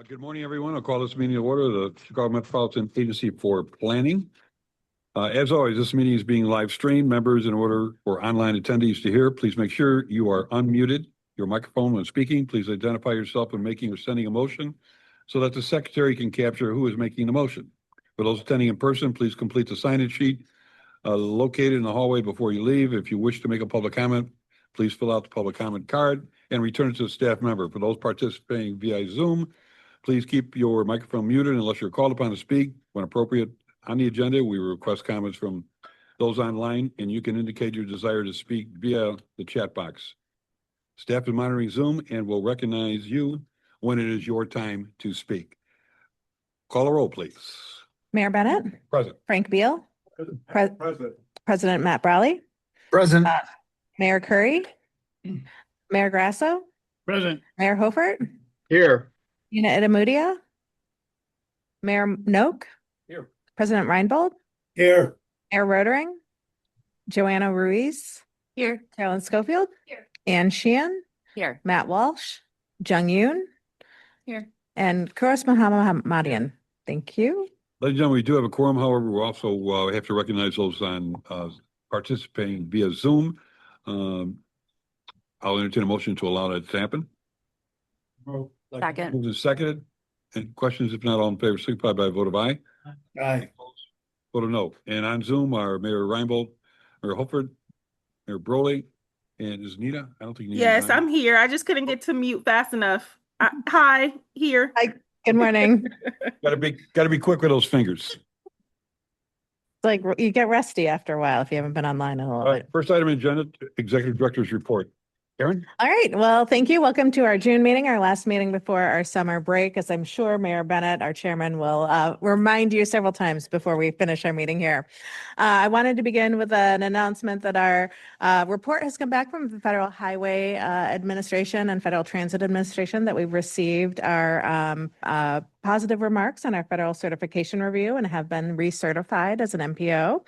Good morning, everyone. I'll call this meeting to order, the Chicago Metropolitan Agency for Planning. As always, this meeting is being live streamed. Members, in order for online attendees to hear, please make sure you are unmuted your microphone when speaking. Please identify yourself when making or sending a motion so that the secretary can capture who is making the motion. For those attending in person, please complete the sign-in sheet located in the hallway before you leave. If you wish to make a public comment, please fill out the public comment card and return it to the staff member. For those participating via Zoom, please keep your microphone muted unless you're called upon to speak. When appropriate on the agenda, we request comments from those online, and you can indicate your desire to speak via the chat box. Staff is monitoring Zoom and will recognize you when it is your time to speak. Call a roll, please. Mayor Bennett. Present. Frank Beal. Present. President Matt Browley. Present. Mayor Curry. Mayor Grasso. Present. Mayor Hofert. Here. Ina Itamudia. Mayor Noak. Here. President Reinbold. Here. Mayor Rotering. Joanna Ruiz. Here. Carolyn Schofield. Here. Ann Sheehan. Here. Matt Walsh. Jung Yoon. Here. And Kuros Mohammadian. Thank you. Ladies and gentlemen, we do have a quorum. However, we also have to recognize those on participating via Zoom. I'll entertain a motion to allow that to happen. Second. Moved and seconded. Any questions? If not, all in favor, signify by a vote of aye. Aye. Vote of no. And on Zoom are Mayor Reinbold, Mayor Holford, Mayor Broley, and is Nita? I don't think Nita's Yes, on. I'm here. I just couldn't get to mute fast enough. Hi, here. Good morning. Gotta be quick with those fingers. It's like you get rusty after a while if you haven't been online in a All little right, bit. first item on the agenda, Executive Director's report. Aaron? All right. Well, thank you. Welcome to our June meeting, our last meeting before our summer break, as I'm sure Mayor Bennett, our chairman, will remind you several times before we finish our meeting here. I wanted to begin with an announcement that our report has come back from the Federal Highway Administration and Federal Transit Administration that we've received our positive remarks on our federal certification review and have been recertified as an MPO.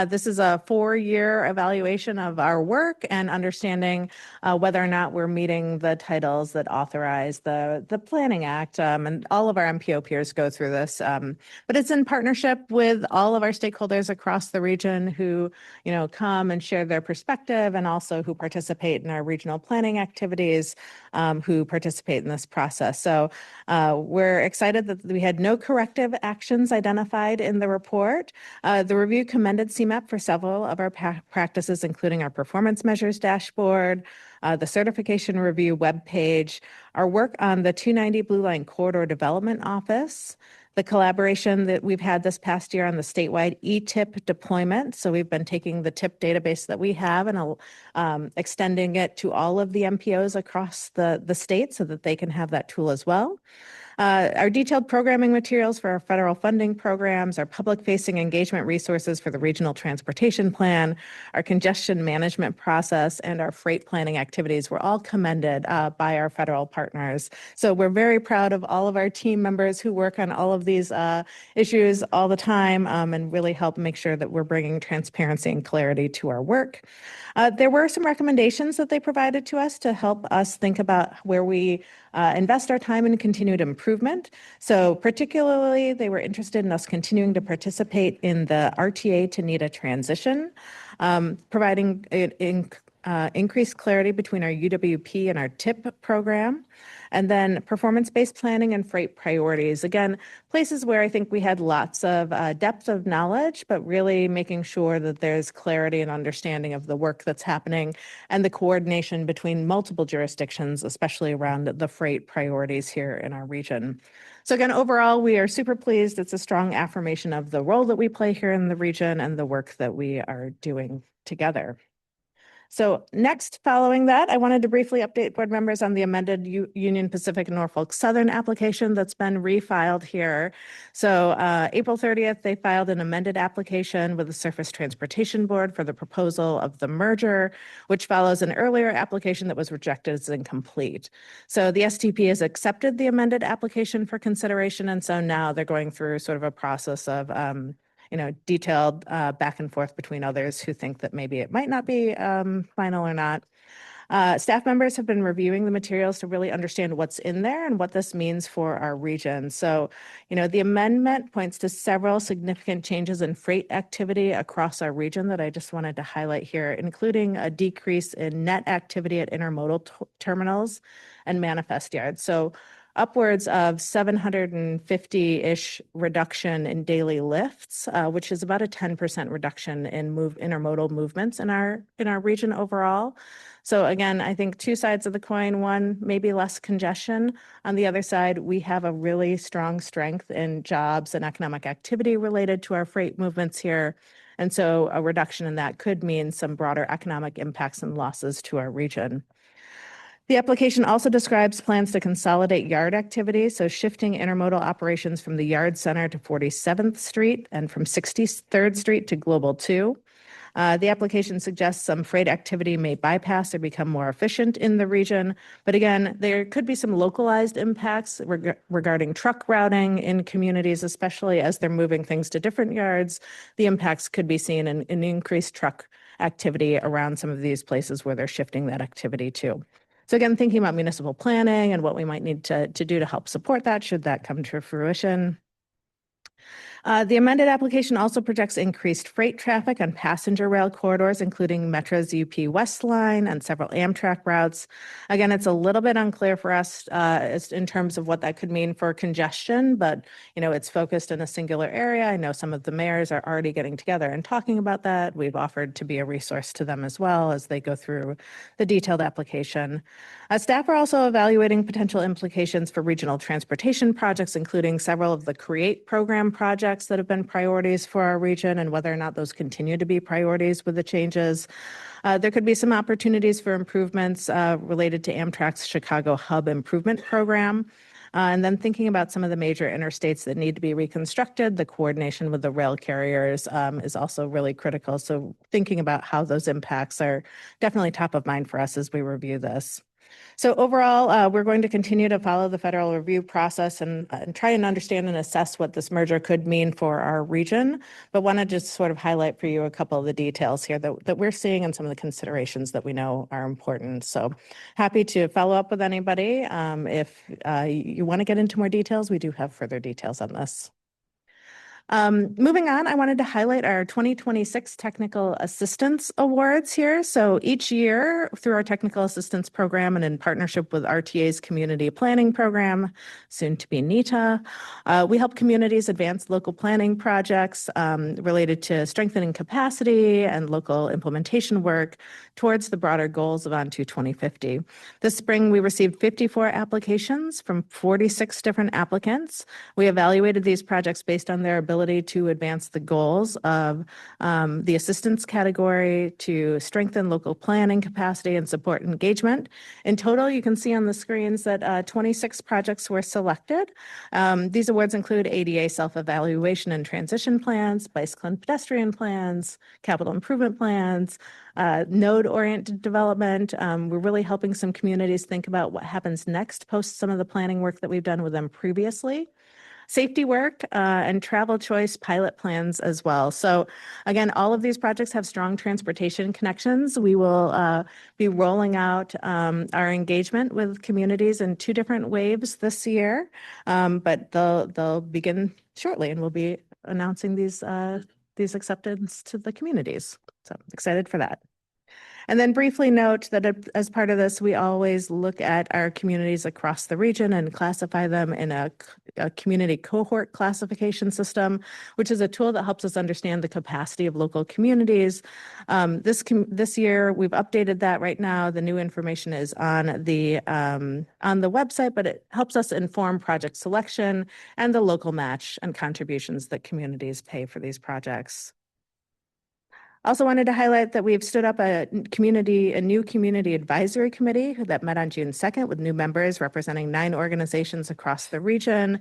This is a 4-year evaluation of our work and understanding whether or not we're meeting the titles that authorize the Planning Act. And all of our MPO peers go through this. But it's in partnership with all of our stakeholders across the region who, come and share their perspective, and also who participate in our regional planning activities, who participate in this process. So we're excited that we had no corrective actions identified in the report. The review commended CMAP for several of our practices, including our performance measures dashboard, the certification review webpage, our work on the 290 Blue Line Corridor Development Office, the collaboration that we've had this past year on the statewide e-tip deployment. So we've been taking the tip database that we have and extending it to all of the MPOs across the state so that they can have that tool as well. Our detailed programming materials for our federal funding programs, our public-facing engagement resources for the regional transportation plan, our congestion management process, and our freight planning activities were all commended by our federal partners. So we're very proud of all of our team members who work on all of these issues all the time and really help make sure that we're bringing transparency and clarity to our work. There were some recommendations that they provided to us to help us think about where we invest our time in continued improvement. So particularly, they were interested in us continuing to participate in the RTA to NETA transition, providing increased clarity between our UWP and our TIP program, and then performance-based planning and freight priorities. Again, places where I think we had lots of depth of knowledge, but really making sure that there's clarity and understanding of the work that's happening and the coordination between multiple jurisdictions, especially around the freight priorities here in our region. So again, overall, we are super pleased. It's a strong affirmation of the role that we play here in the region and the work that we are doing together. So next, following that, I wanted to briefly update board members on the amended Union Pacific and Norfolk Southern application that's been refiled here. So April 30th, they filed an amended application with the Surface Transportation Board for the proposal of the merger, which follows an earlier application that was rejected as incomplete. So the STP has accepted the amended application for consideration, and so now they're going through sort of a process of detailed back and forth between others who think that maybe it might not be final or not. Staff members have been reviewing the materials to really understand what's in there and what this means for our region. So, the amendment points to several significant changes in freight activity across our region that I just wanted to highlight here, including a decrease in net activity at intermodal terminals and manifest yards. So upwards of 750-ish reduction in daily lifts, which is about a 10% reduction in intermodal movements in our region overall. So again, I think two sides of the coin. One, maybe less congestion. On the other side, we have a really strong strength in jobs and economic activity related to our freight movements here. And so a reduction in that could mean some broader economic impacts and losses to our region. The application also describes plans to consolidate yard activities, so shifting intermodal operations from the Yard Center to 47th Street and from 63rd Street to Global 2. The application suggests some freight activity may bypass or become more efficient in the region. But again, there could be some localized impacts regarding truck routing in communities, especially as they're moving things to different yards. The impacts could be seen in increased truck activity around some of these places where they're shifting that activity to. So again, thinking about municipal planning and what we might need to do to help support that, should that come to fruition. The amended application also projects increased freight traffic on passenger rail corridors, including Metro's UP West Line and several Amtrak routes. Again, it's a little bit unclear for us in terms of what that could mean for congestion, but it's focused in a singular area. I know some of the mayors are already getting together and talking about that. We've offered to be a resource to them as well as they go through the detailed application. Staff are also evaluating potential implications for regional transportation projects, including several of the CREATE program projects that have been priorities for our region and whether or not those continue to be priorities with the changes. There could be some opportunities for improvements related to Amtrak's Chicago Hub Improvement Program. And then thinking about some of the major interstates that need to be reconstructed, the coordination with the rail carriers is also really critical. So thinking about how those impacts are definitely top of mind for us as we review this. So overall, we're going to continue to follow the federal review process and try and understand and assess what this merger could mean for our region, but want to just sort of highlight for you a couple of the details here that we're seeing and some of the considerations that we know are important. So happy to follow up with anybody. If you want to get into more details, we do have further details on this. Moving on, I wanted to highlight our 2026 Technical Assistance Awards here. So each year through our Technical Assistance Program and in partnership with RTA's Community Planning Program, soon to be NETA, we help communities advance local planning projects related to strengthening capacity and local implementation work towards the broader goals of On to 2050. This spring, we received 54 applications from 46 different applicants. We evaluated these projects based on their ability to advance the goals of the assistance category, to strengthen local planning capacity and support engagement. In total, you can see on the screens that 26 projects were selected. These awards include ADA self-evaluation and transition plans, bicycle and pedestrian plans, capital improvement plans, node-oriented development. We're really helping some communities think about what happens next post some of the planning work that we've done with them previously. Safety work and travel choice pilot plans as well. So again, all of these projects have strong transportation connections. We will be rolling out our engagement with communities in 2 different waves this year, but they'll begin shortly, and we'll be announcing these acceptance to the communities. So excited for that. And then briefly note that as part of this, we always look at our communities across the region and classify them in a community cohort classification system, which is a tool that helps us understand the capacity of local communities. This year, we've updated that right now. The new information is on the website, but it helps us inform project selection and the local match and contributions that communities pay for these projects. Also wanted to highlight that we've stood up a new community advisory committee that met on June 2nd with new members representing 9 organizations across the region.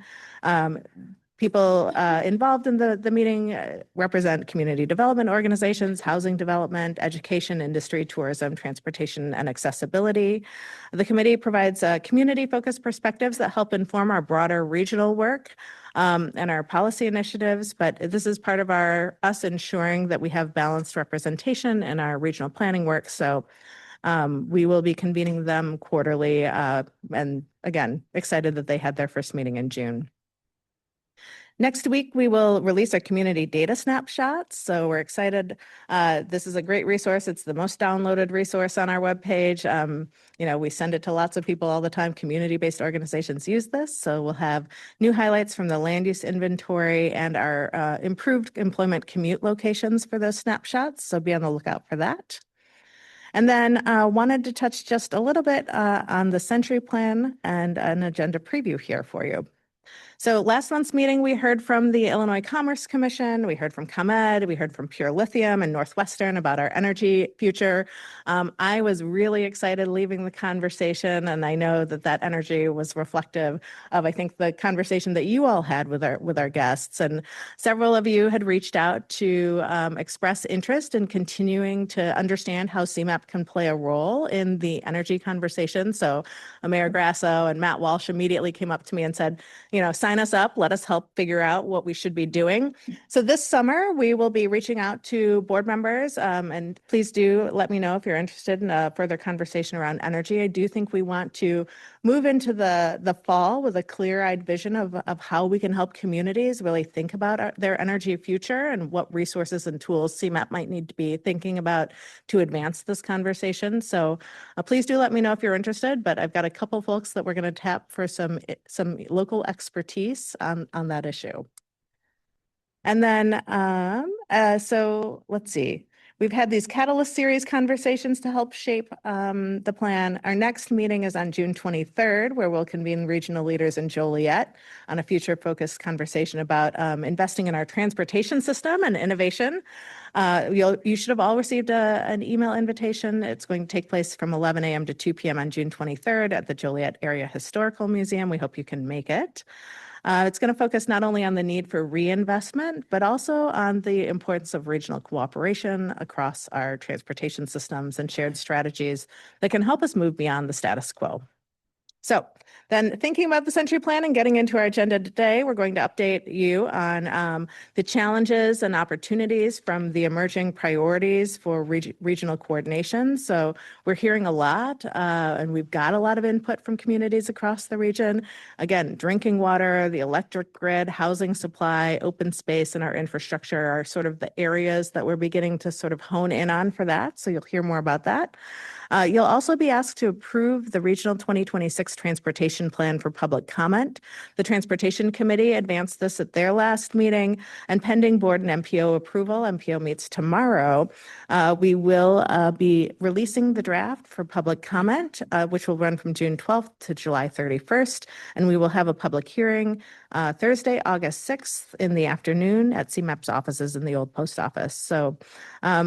People involved in the meeting represent community development organizations, housing development, education, industry, tourism, transportation, and accessibility. The committee provides community-focused perspectives that help inform our broader regional work and our policy initiatives, but this is part of us ensuring that we have balanced representation in our regional planning work. So We will be convening them quarterly, and again, excited that they had their first meeting in June. Next week, we will release our community data snapshots. So we're excited. This is a great resource. It's the most downloaded resource on our webpage. We send it to lots of people all the time. Community-based organizations use this. So we'll have new highlights from the land use inventory and our improved employment commute locations for those snapshots. So be on the lookout for that. And then wanted to touch just a little bit on the Century Plan and an agenda preview here for you. So last month's meeting, we heard from the Illinois Commerce Commission, we heard from ComEd, we heard from Pure Lithium and Northwestern about our energy future. I was really excited leaving the conversation, and I know that that energy was reflective of, I think, the conversation that you all had with our guests. And several of you had reached out to express interest in continuing to understand how CMAP can play a role in the energy conversation. So Mayor Grasso and Matt Walsh immediately came up to me and said, sign us up, let us help figure out what we should be doing. So this summer, we will be reaching out to board members, and please do let me know if you're interested in a further conversation around energy. I do think we want to move into the fall with a clear-eyed vision of how we can help communities really think about their energy future and what resources and tools CMAP might need to be thinking about to advance this conversation. So please do let me know if you're interested, but I've got a couple folks that we're going to tap for some local expertise on that issue. And then, so let's see. We've had these Catalyst Series conversations to help shape the plan. Our next meeting is on June 23rd, where we'll convene regional leaders in Joliet on a future-focused conversation about investing in our transportation system and innovation. You should have all received an email invitation. It's going to take place from 11 a.m. to 2 p.m. on June 23rd at the Joliet Area Historical Museum. We hope you can make it. It's going to focus not only on the need for reinvestment, but also on the importance of regional cooperation across our transportation systems and shared strategies that can help us move beyond the status quo. So then thinking about the Century Plan and getting into our agenda today, we're going to update you on the challenges and opportunities from the emerging priorities for regional coordination. So we're hearing a lot and we've got a lot of input from communities across the region. Again, drinking water, the electric grid, housing supply, open space, and our infrastructure are sort of the areas that we're beginning to sort of hone in on for that. So you'll hear more about that. You'll also be asked to approve the Regional 2026 Transportation Plan for public comment. The Transportation Committee advanced this at their last meeting, and pending board and MPO approval, MPO meets tomorrow, we will be releasing the draft for public comment, which will run from June 12th to July 31st, and we will have a public hearing Thursday, August 6th in the afternoon at CMAP's offices in the old post office. So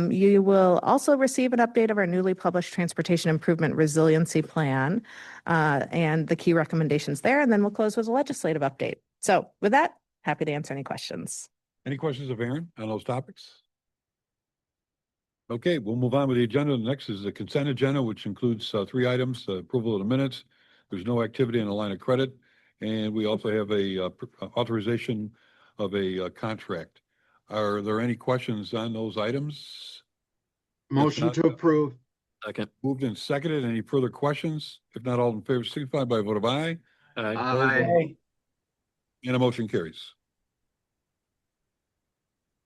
you will also receive an update of our newly published Transportation Improvement Resiliency Plan and the key recommendations there, and then we'll close with a legislative update. So with that, happy to answer any questions. Any questions of Aaron on those topics? Okay, we'll move on with the agenda. Next is the consent agenda, which includes 3 items: approval of the minutes. There's no activity in the line of credit. And we also have a authorization of a contract. Are there any questions on those items? Motion to approve. Second. Moved and seconded. Any further questions? If not, all in favor signify by a vote of aye. Aye. And a motion carries.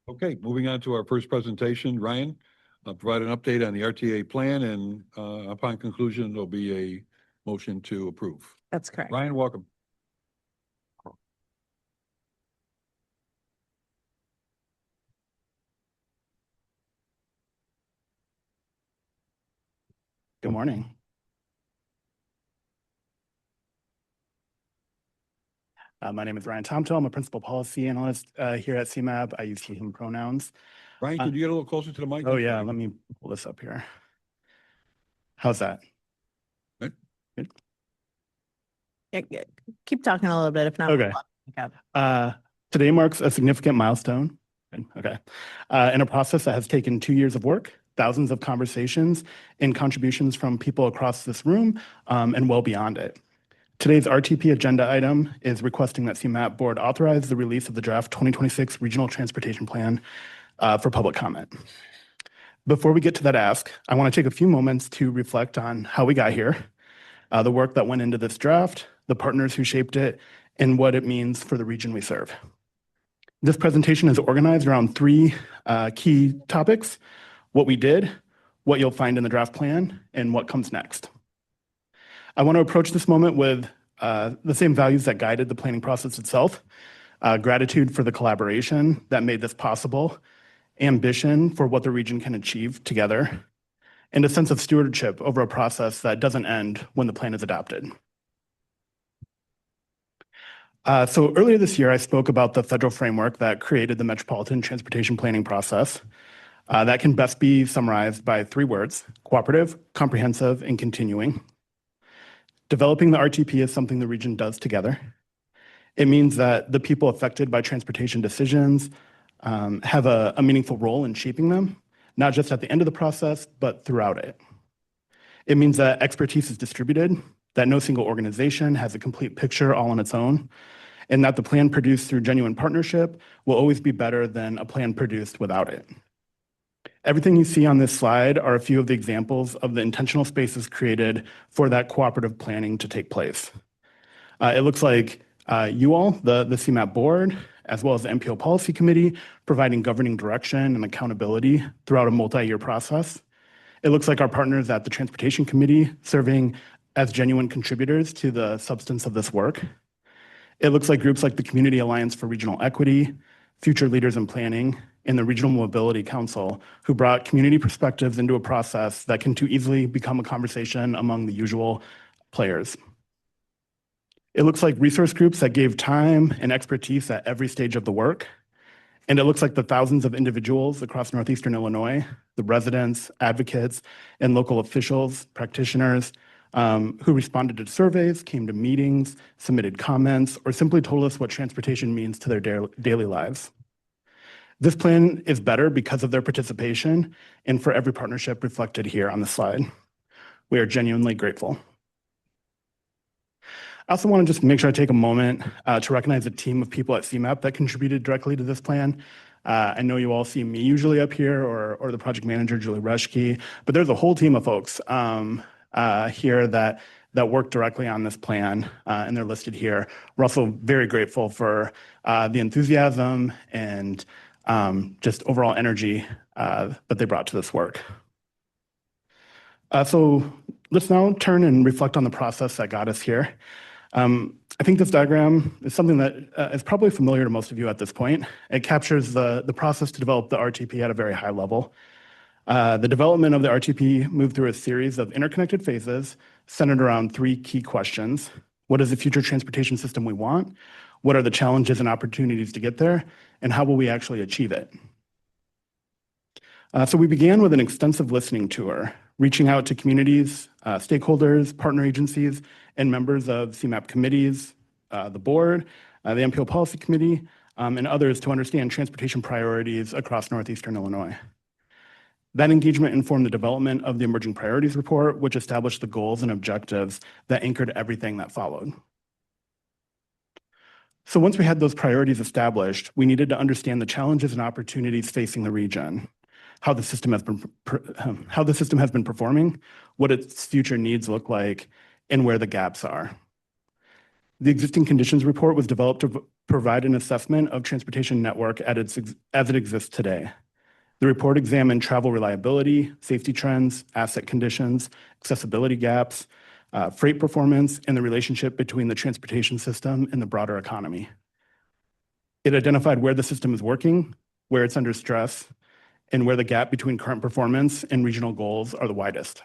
Okay, moving on to our first presentation. Ryan, provide an update on the RTA plan, and upon conclusion, there'll be a motion to approve. That's correct. Ryan, welcome. Good morning. My name is Ryan Tomto. I'm a principal policy analyst here at CMAP. I use he, him pronouns. Ryan, could you get a little closer to the mic? Oh yeah, let me pull this up here. How's that? Good. Good. Yeah, keep talking a little bit, if not. Okay. Today marks a significant milestone. Okay. In a process that has taken 2 years of work, thousands of conversations, and contributions from people across this room and well beyond it. Today's RTP agenda item is requesting that CMAP Board authorize the release of the draft 2026 Regional Transportation Plan for public comment. Before we get to that ask, I want to take a few moments to reflect on how we got here, the work that went into this draft, the partners who shaped it, and what it means for the region we serve. This presentation is organized around three key topics: what we did, what you'll find in the draft plan, and what comes next. I want to approach this moment with the same values that guided the planning process itself: gratitude for the collaboration that made this possible, ambition for what the region can achieve together, and a sense of stewardship over a process that doesn't end when the plan is adopted. So earlier this year, I spoke about the federal framework that created the metropolitan transportation planning process. That can best be summarized by three words: cooperative, comprehensive, and continuing. Developing the RTP is something the region does together. It means that the people affected by transportation decisions have a meaningful role in shaping them, not just at the end of the process, but throughout it. It means that expertise is distributed, that no single organization has a complete picture all on its own, and that the plan produced through genuine partnership will always be better than a plan produced without it. Everything you see on this slide are a few of the examples of the intentional spaces created for that cooperative planning to take place. It looks like you all, the CMAP Board, as well as the MPO Policy Committee, providing governing direction and accountability throughout a multi-year process. It looks like our partners at the Transportation Committee serving as genuine contributors to the substance of this work. It looks like groups like the Community Alliance for Regional Equity, Future Leaders in Planning, and the Regional Mobility Council, who brought community perspectives into a process that can too easily become a conversation among the usual players. It looks like resource groups that gave time and expertise at every stage of the work. And it looks like the thousands of individuals across Northeastern Illinois, the residents, advocates, and local officials, practitioners, who responded to surveys, came to meetings, submitted comments, or simply told us what transportation means to their daily lives. This plan is better because of their participation and for every partnership reflected here on the slide. We are genuinely grateful. I also want to just make sure I take a moment to recognize the team of people at CMAP that contributed directly to this plan. I know you all see me usually up here or the project manager, Julie Reschke, but there's a whole team of folks here that work directly on this plan, and they're listed here. We're also very grateful for the enthusiasm and just overall energy that they brought to this work. So let's now turn and reflect on the process that got us here. I think this diagram is something that is probably familiar to most of you at this point. It captures the process to develop the RTP at a very high level. The development of the RTP moved through a series of interconnected phases centered around three key questions. What is the future transportation system we want? What are the challenges and opportunities to get there? And how will we actually achieve it? So we began with an extensive listening tour, reaching out to communities, stakeholders, partner agencies, and members of CMAP committees, the board, the MPO Policy Committee, and others to understand transportation priorities across Northeastern Illinois. That engagement informed the development of the Emerging Priorities Report, which established the goals and objectives that anchored everything that followed. So once we had those priorities established, we needed to understand the challenges and opportunities facing the region, how the system has been performing, what its future needs look like, and where the gaps are. The existing conditions report was developed to provide an assessment of transportation network as it exists today. The report examined travel reliability, safety trends, asset conditions, accessibility gaps, freight performance, and the relationship between the transportation system and the broader economy. It identified where the system is working, where it's under stress, and where the gap between current performance and regional goals are the widest.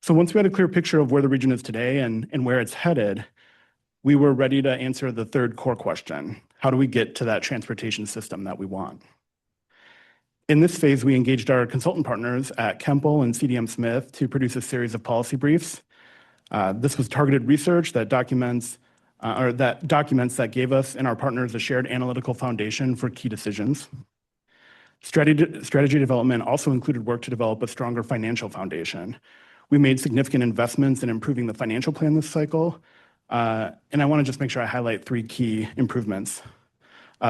So once we had a clear picture of where the region is today and where it's headed, we were ready to answer the third core question: how do we get to that transportation system that we want? In this phase, we engaged our consultant partners at Kemple and CDM Smith to produce a series of policy briefs. This was targeted research that documents that gave us and our partners a shared analytical foundation for key decisions. Strategy development also included work to develop a stronger financial foundation. We made significant investments in improving the financial plan this cycle, and I want to just make sure I highlight three key improvements.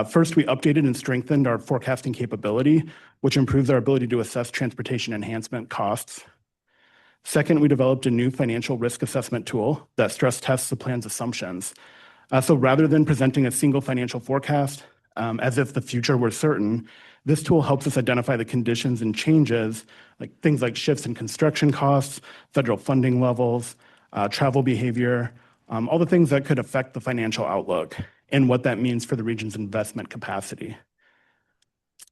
First, we updated and strengthened our forecasting capability, which improves our ability to assess transportation enhancement costs. Second, we developed a new financial risk assessment tool that stress tests the plan's assumptions. So rather than presenting a single financial forecast as if the future were certain, this tool helps us identify the conditions and changes, like things like shifts in construction costs, federal funding levels, travel behavior, all the things that could affect the financial outlook and what that means for the region's investment capacity.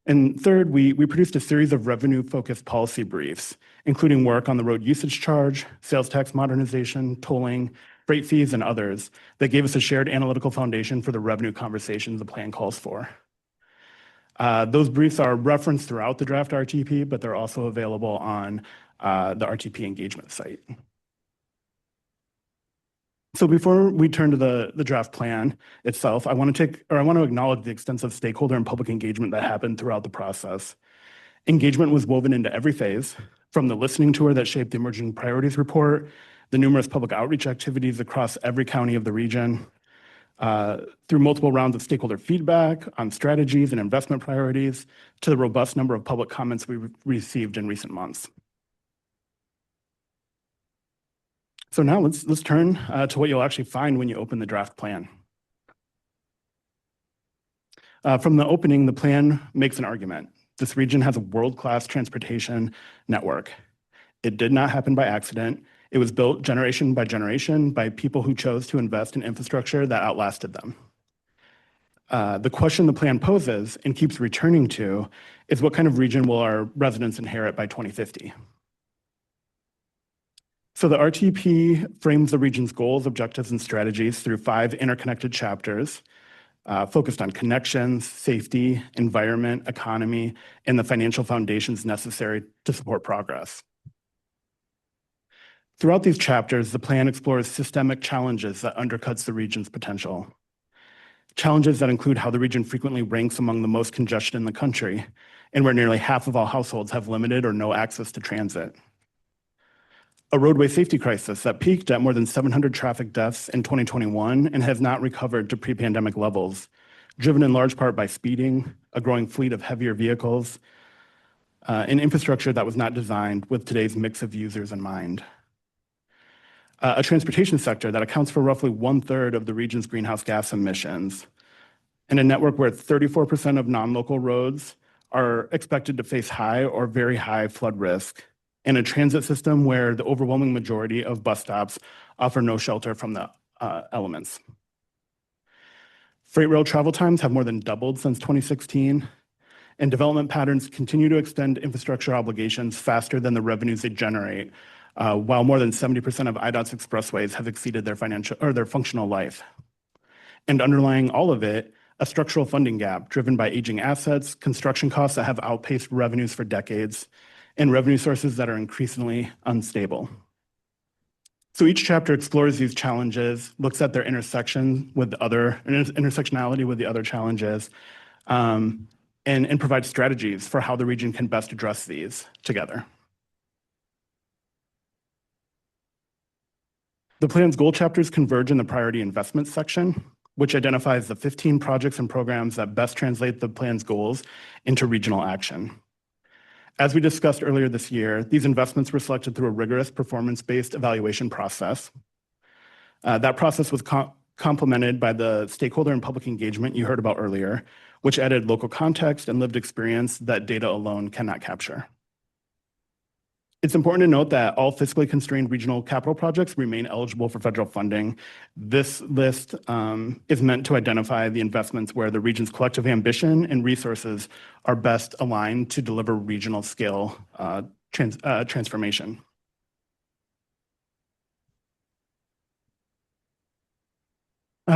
And third, we produced a series of revenue-focused policy briefs, including work on the road usage charge, sales tax modernization, tolling, freight fees, and others that gave us a shared analytical foundation for the revenue conversations the plan calls for. Those briefs are referenced throughout the draft RTP, but they're also available on the RTP engagement site. So before we turn to the draft plan itself, I want to acknowledge the extensive stakeholder and public engagement that happened throughout the process. Engagement was woven into every phase, from the listening tour that shaped the Emerging Priorities Report, the numerous public outreach activities across every county of the region, through multiple rounds of stakeholder feedback on strategies and investment priorities, to the robust number of public comments we received in recent months. So now let's turn to what you'll actually find when you open the draft plan. From the opening, the plan makes an argument. This region has a world-class transportation network. It did not happen by accident. It was built generation by people who chose to invest in infrastructure that outlasted them. The question the plan poses and keeps returning to is, what kind of region will our residents inherit by 2050? So the RTP frames the region's goals, objectives, and strategies through 5 interconnected chapters focused on connections, safety, environment, economy, and the financial foundations necessary to support progress. Throughout these chapters, the plan explores systemic challenges that undercuts the region's potential. Challenges that include how the region frequently ranks among the most congested in the country, and where nearly half of all households have limited or no access to transit. A roadway safety crisis that peaked at more than 700 traffic deaths in 2021 and has not recovered to pre-pandemic levels, driven in large part by speeding, a growing fleet of heavier vehicles, and infrastructure that was not designed with today's mix of users in mind. A transportation sector that accounts for roughly 1/3 of the region's greenhouse gas emissions, and a network where 34% of non-local roads are expected to face high or very high flood risk, and a transit system where the overwhelming majority of bus stops offer no shelter from the elements. Freight rail travel times have more than doubled since 2016, and development patterns continue to extend infrastructure obligations faster than the revenues they generate, while more than 70% of IDOT's expressways have exceeded their functional life. And underlying all of it, a structural funding gap driven by aging assets, construction costs that have outpaced revenues for decades, and revenue sources that are increasingly unstable. So each chapter explores these challenges, looks at their intersectionality with the other challenges, and provides strategies for how the region can best address these together. The plan's goal chapters converge in the priority investment section, which identifies the 15 projects and programs that best translate the plan's goals into regional action. As we discussed earlier this year, these investments were selected through a rigorous performance-based evaluation process. That process was complemented by the stakeholder and public engagement you heard about earlier, which added local context and lived experience that data alone cannot capture. It's important to note that all fiscally constrained regional capital projects remain eligible for federal funding. This list is meant to identify the investments where the region's collective ambition and resources are best aligned to deliver regional scale transformation.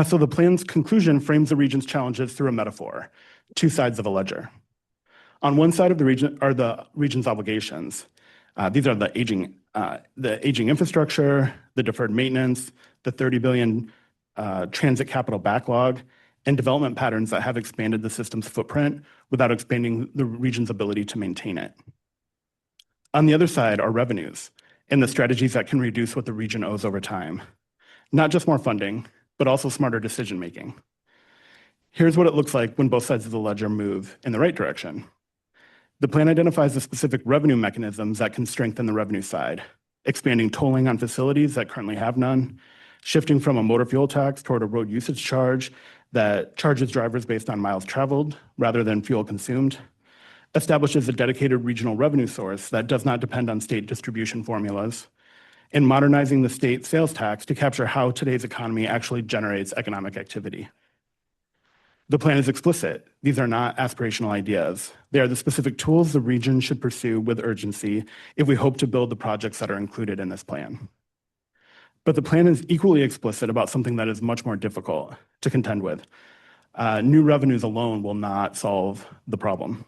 So the plan's conclusion frames the region's challenges through a metaphor, 2 sides of a ledger. On one side of the region are the region's obligations. These are the aging infrastructure, the deferred maintenance, the $30 billion transit capital backlog, and development patterns that have expanded the system's footprint without expanding the region's ability to maintain it. On the other side are revenues and the strategies that can reduce what the region owes over time. Not just more funding, but also smarter decision-making. Here's what it looks like when both sides of the ledger move in the right direction. The plan identifies the specific revenue mechanisms that can strengthen the revenue side, expanding tolling on facilities that currently have none, shifting from a motor fuel tax toward a road usage charge that charges drivers based on miles traveled rather than fuel consumed, establishes a dedicated regional revenue source that does not depend on state distribution formulas, and modernizing the state sales tax to capture how today's economy actually generates economic activity. The plan is explicit. These are not aspirational ideas. They are the specific tools the region should pursue with urgency if we hope to build the projects that are included in this plan. But the plan is equally explicit about something that is much more difficult to contend with. New revenues alone will not solve the problem.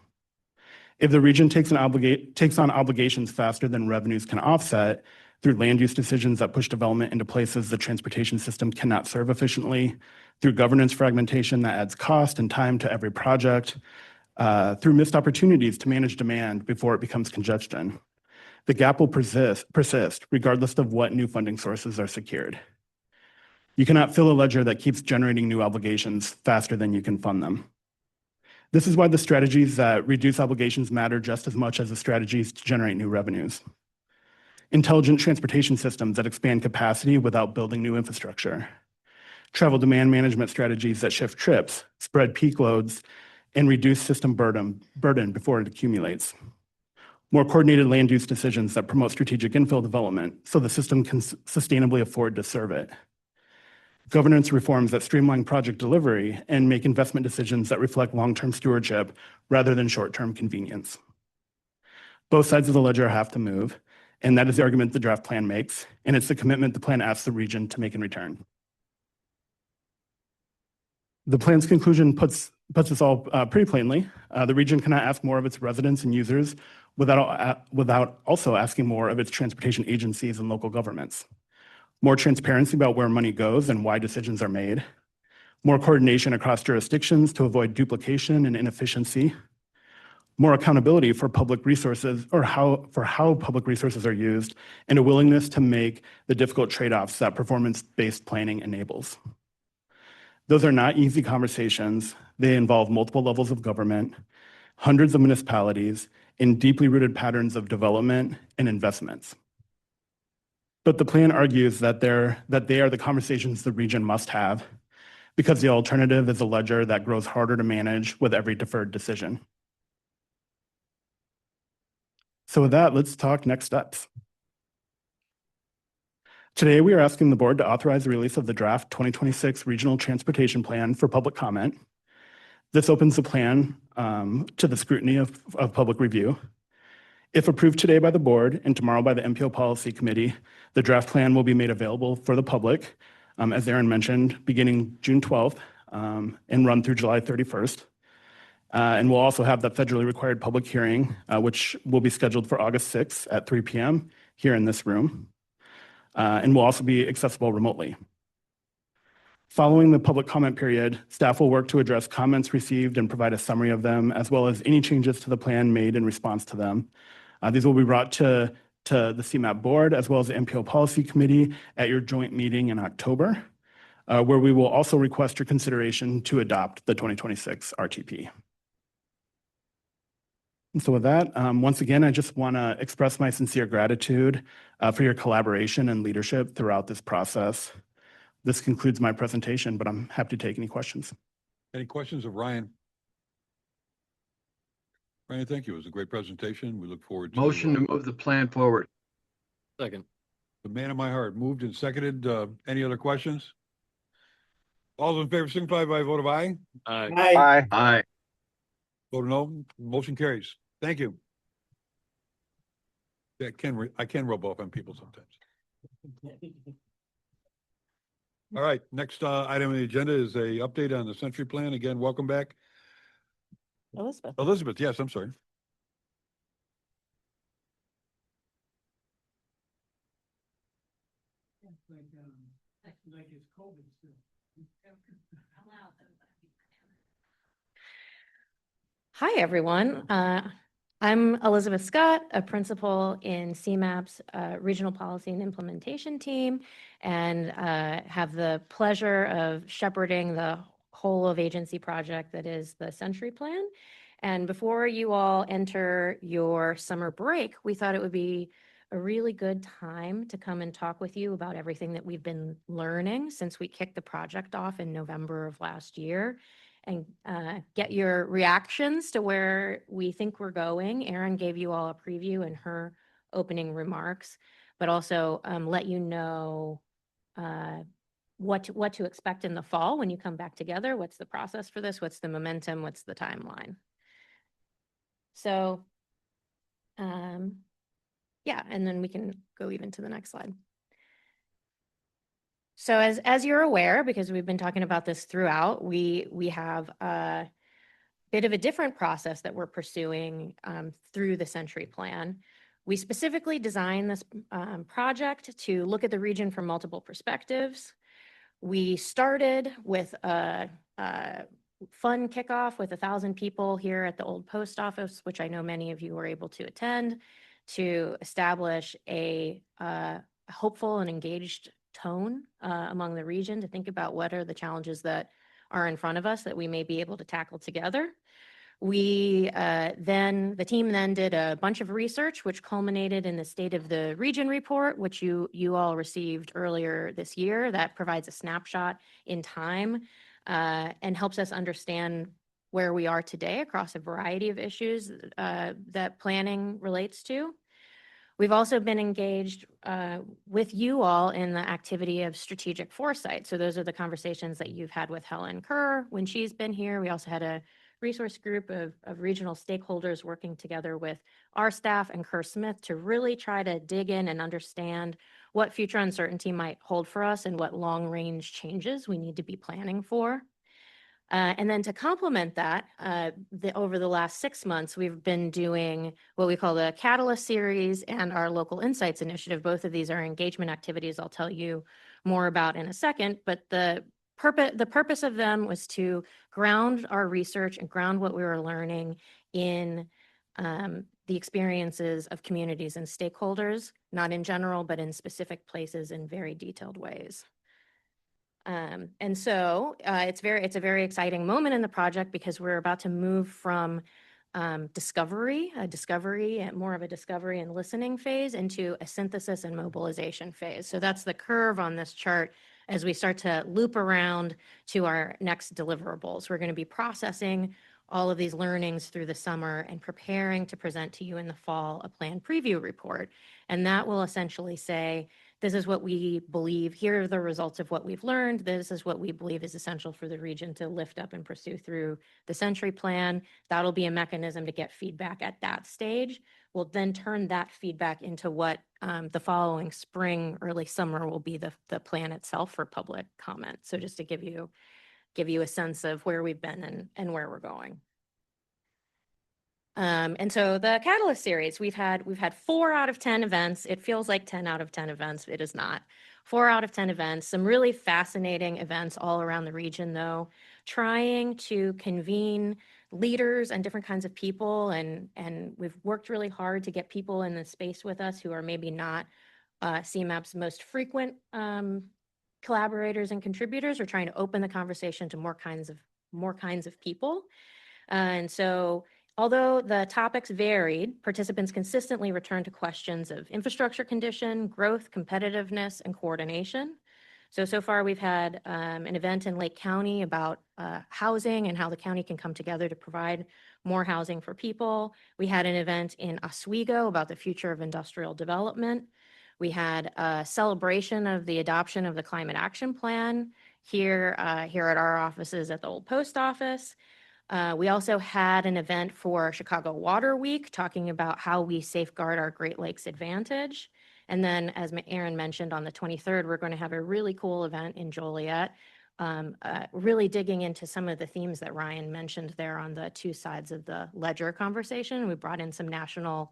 If the region takes on obligations faster than revenues can offset through land use decisions that push development into places the transportation system cannot serve efficiently, through governance fragmentation that adds cost and time to every project, through missed opportunities to manage demand before it becomes congestion, the gap will persist regardless of what new funding sources are secured. You cannot fill a ledger that keeps generating new obligations faster than you can fund them. This is why the strategies that reduce obligations matter just as much as the strategies to generate new revenues. Intelligent transportation systems that expand capacity without building new infrastructure. Travel demand management strategies that shift trips, spread peak loads, and reduce system burden before it accumulates. More coordinated land use decisions that promote strategic infill development so the system can sustainably afford to serve it. Governance reforms that streamline project delivery and make investment decisions that reflect long-term stewardship rather than short-term convenience. Both sides of the ledger have to move, and that is the argument the draft plan makes, and it's the commitment the plan asks the region to make in return. The plan's conclusion puts this all pretty plainly. The region cannot ask more of its residents and users without also asking more of its transportation agencies and local governments. More transparency about where money goes and why decisions are made. More coordination across jurisdictions to avoid duplication and inefficiency. More accountability for public resources or how public resources are used, and a willingness to make the difficult trade-offs that performance-based planning enables. Those are not easy conversations. They involve multiple levels of government, hundreds of municipalities, and deeply rooted patterns of development and investments. But the plan argues that they are the conversations the region must have because the alternative is a ledger that grows harder to manage with every deferred decision. So with that, let's talk next steps. Today, we are asking the board to authorize the release of the draft 2026 Regional Transportation Plan for public comment. This opens the plan to the scrutiny of public review. If approved today by the board and tomorrow by the MPO Policy Committee, the draft plan will be made available for the public, as Aaron mentioned, beginning June 12th and run through July 31st. And we'll also have the federally required public hearing, which will be scheduled for August 6th at 3 p.m. here in this room, and will also be accessible remotely. Following the public comment period, staff will work to address comments received and provide a summary of them, as well as any changes to the plan made in response to them. These will be brought to the CMAP Board, as well as the MPO Policy Committee at your joint meeting in October, where we will also request your consideration to adopt the 2026 RTP. And so with that, once again, I just want to express my sincere gratitude for your collaboration and leadership throughout this process. This concludes my presentation, but I'm happy to take any questions. Any questions of Ryan? Ryan, thank you. It was a great presentation. We look forward to. Motion to move the plan forward. Second. The man of my heart moved and seconded. Any other questions? All those in favor signify by a vote of aye. Aye. Aye. Vote no. Motion carries. Thank you. Yeah, I can rub off on people sometimes. All right, next item on the agenda is a update on the Century Plan. Again, welcome back. Elizabeth. Elizabeth, yes, I'm sorry. Hi, everyone. I'm Elizabeth Scott, a principal in CMAP's Regional Policy and Implementation team, and have the pleasure of shepherding the whole of agency project that is the Century Plan. And before you all enter your summer break, we thought it would be a really good time to come and talk with you about everything that we've been learning since we kicked the project off in November of last year, and get your reactions to where we think we're going. Erin gave you all a preview in her opening remarks, but also let you know what to expect in the fall when you come back together. What's the process for this? What's the momentum? What's the timeline? So, yeah, and then we can go even to the next slide. So as you're aware, because we've been talking about this throughout, we have a bit of a different process that we're pursuing through the Century Plan. We specifically designed this project to look at the region from multiple perspectives. We started with a fun kickoff with 1,000 people here at the old post office, which I know many of you were able to attend, to establish a hopeful and engaged tone among the region, to think about what are the challenges that are in front of us that we may be able to tackle together. The team then did a bunch of research, which culminated in the State of the Region report, which you all received earlier this year, that provides a snapshot in time and helps us understand where we are today across a variety of issues that planning relates to. We've also been engaged with you all in the activity of strategic foresight. So those are the conversations that you've had with Helen Kerr when she's been here. We also had a resource group of regional stakeholders working together with our staff and Kerr Smith to really try to dig in and understand what future uncertainty might hold for us and what long-range changes we need to be planning for. And then to complement that, over the last 6 months, we've been doing what we call the Catalyst series and our Local Insights initiative. Both of these are engagement activities I'll tell you more about in a second, but the purpose of them was to ground our research and ground what we were learning in the experiences of communities and stakeholders, not in general, but in specific places in very detailed ways. And so it's a very exciting moment in the project because we're about to move from discovery and more of a discovery and listening phase into a synthesis and mobilization phase. So that's the curve on this chart as we start to loop around to our next deliverables. We're going to be processing all of these learnings through the summer and preparing to present to you in the fall a plan preview report. And that will essentially say, this is what we believe, here are the results of what we've learned, this is what we believe is essential for the region to lift up and pursue through the Century Plan. That'll be a mechanism to get feedback at that stage. We'll then turn that feedback into what the following spring, early summer will be the plan itself for public comment. So just to give you a sense of where we've been and where we're going. And so the Catalyst series, we've had 4 out of 10 events. It feels like 10 out of 10 events. It is not. 4 out of 10 events, some really fascinating events all around the region, though, trying to convene leaders and different kinds of people. And we've worked really hard to get people in the space with us who are maybe not CMAP's most frequent collaborators and contributors. We're trying to open the conversation to more kinds of people. And so although the topics varied, participants consistently returned to questions of infrastructure condition, growth, competitiveness, and coordination. So far we've had an event in Lake County about housing and how the county can come together to provide more housing for people. We had an event in Oswego about the future of industrial development. We had a celebration of the adoption of the Climate Action Plan here at our offices at the old post office. We also had an event for Chicago Water Week talking about how we safeguard our Great Lakes advantage. And then, as Erin mentioned, on the 23rd, we're going to have a really cool event in Joliet, really digging into some of the themes that Ryan mentioned there on the 2 sides of the ledger conversation. We brought in some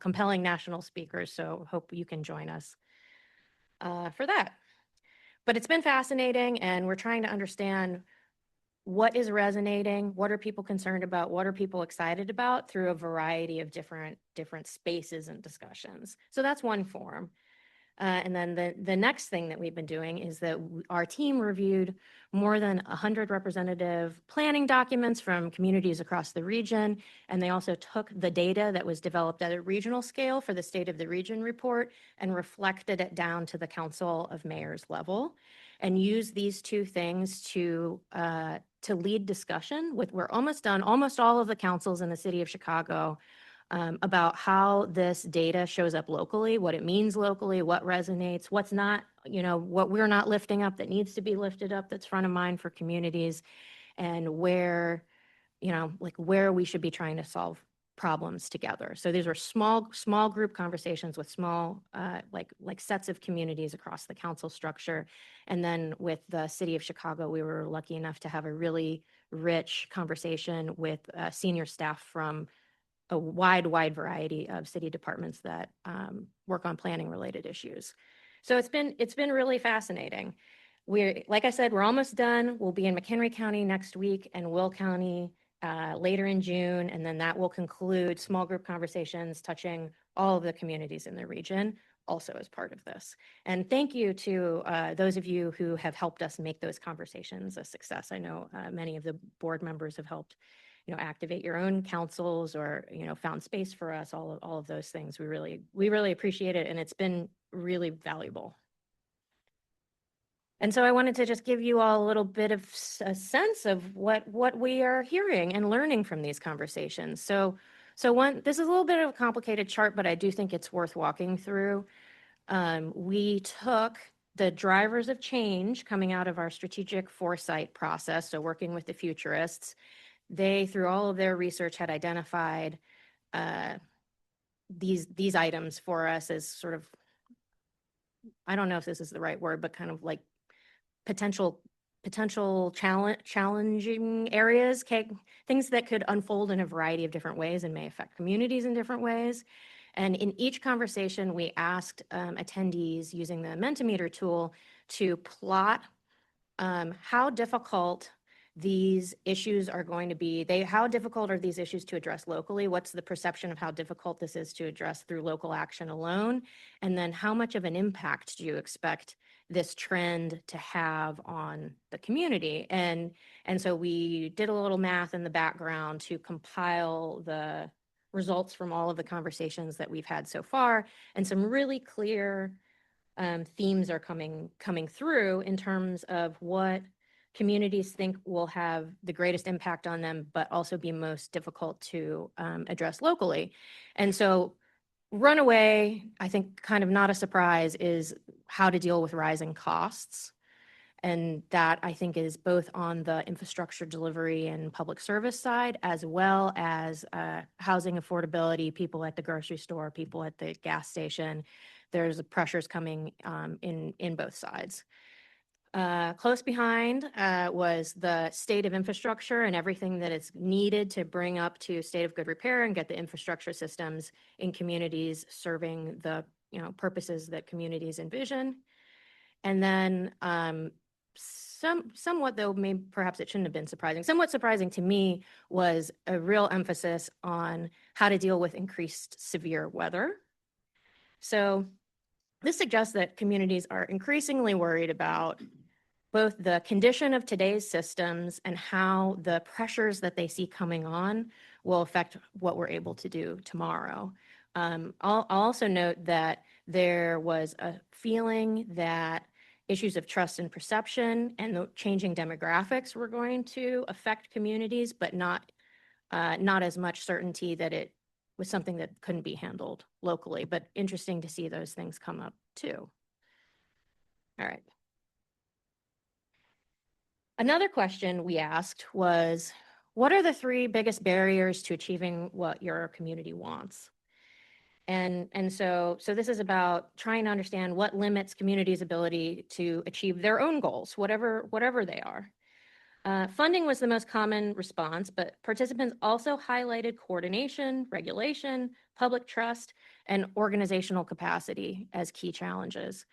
compelling national speakers, so hope you can join us for that. But it's been fascinating, and we're trying to understand what is resonating, what are people concerned about, what are people excited about through a variety of different spaces and discussions. So that's one form. And then the next thing that we've been doing is that our team reviewed more than 100 representative planning documents from communities across the region. And they also took the data that was developed at a regional scale for the State of the Region report and reflected it down to the Council of Mayors level, and used these two things to lead discussion with, we're almost done, almost all of the councils in the city of Chicago, about how this data shows up locally, what it means locally, what resonates, what's not, what we're not lifting up that needs to be lifted up, that's front of mind for communities, and where, like where we should be trying to solve problems together. So these were small group conversations with small, like sets of communities across the council structure. And then with the city of Chicago, we were lucky enough to have a really rich conversation with senior staff from a wide variety of city departments that work on planning related issues. So it's been really fascinating. Like I said, we're almost done. We'll be in McHenry County next week and Will County later in June. And then that will conclude small group conversations touching all of the communities in the region also as part of this. And thank you to those of you who have helped us make those conversations a success. I know many of the board members have helped activate your own councils or, found space for us, all of those things. We really appreciate it. And it's been really valuable. And so I wanted to just give you all a little bit of a sense of what we are hearing and learning from these conversations. So this is a little bit of a complicated chart, but I do think it's worth walking through. We took the drivers of change coming out of our strategic foresight process, so working with the futurists. They, through all of their research, had identified these items for us as sort of, I don't know if this is the right word, but kind of like potential challenging areas, things that could unfold in a variety of different ways and may affect communities in different ways. And in each conversation, we asked attendees using the Mentimeter tool to plot how difficult these issues are going to be. How difficult are these issues to address locally? What's the perception of how difficult this is to address through local action alone? And then how much of an impact do you expect this trend to have on the community? And so we did a little math in the background to compile the results from all of the conversations that we've had so far, and some really clear themes are coming through in terms of what communities think will have the greatest impact on them, but also be most difficult to address locally. And so runaway, I think kind of not a surprise, is how to deal with rising costs. And that, I think, is both on the infrastructure delivery and public service side, as well as housing affordability, people at the grocery store, people at the gas station. There's pressures coming in both sides. Close behind was the state of infrastructure and everything that is needed to bring up to state of good repair and get the infrastructure systems in communities serving the purposes that communities envision. And then somewhat, though maybe perhaps it shouldn't have been surprising, somewhat surprising to me was a real emphasis on how to deal with increased severe weather. So this suggests that communities are increasingly worried about both the condition of today's systems and how the pressures that they see coming on will affect what we're able to do tomorrow. I'll also note that there was a feeling that issues of trust and perception and the changing demographics were going to affect communities, but not as much certainty that it was something that couldn't be handled locally. But interesting to see those things come up too. All right. Another question we asked was, what are the 3 biggest barriers to achieving what your community wants? And so this is about trying to understand what limits communities' ability to achieve their own goals, whatever they are. Funding was the most common response, but participants also highlighted coordination, regulation, public trust, and organizational capacity as key challenges.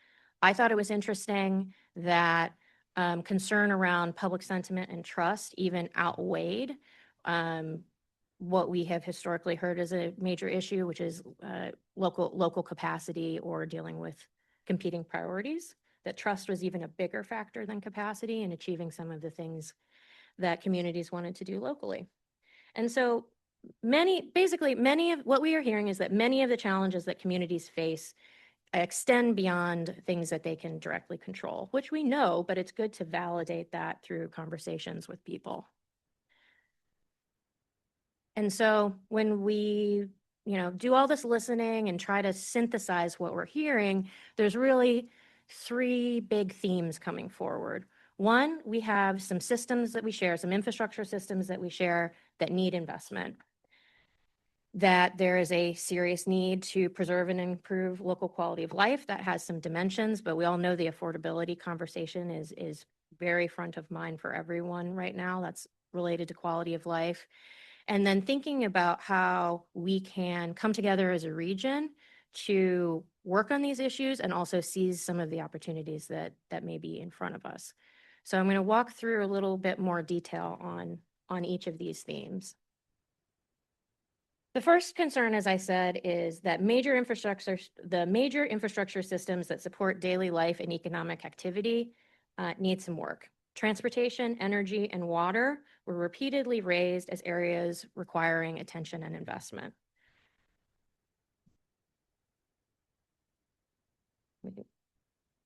I thought it was interesting that concern around public sentiment and trust even outweighed what we have historically heard as a major issue, which is local capacity or dealing with competing priorities, that trust was even a bigger factor than capacity in achieving some of the things that communities wanted to do locally. And so many of what we are hearing is that many of the challenges that communities face extend beyond things that they can directly control, which we know, but it's good to validate that through conversations with people. And so when we, do all this listening and try to synthesize what we're hearing, there's really three big themes coming forward. One, we have some systems that we share, some infrastructure systems that we share that need investment. That there is a serious need to preserve and improve local quality of life. That has some dimensions, but we all know the affordability conversation is very front of mind for everyone right now. That's related to quality of life. And then thinking about how we can come together as a region to work on these issues and also seize some of the opportunities that may be in front of us. So I'm going to walk through a little bit more detail on each of these themes. The first concern, as I said, is that the major infrastructure systems that support daily life and economic activity need some work. Transportation, energy, and water were repeatedly raised as areas requiring attention and investment.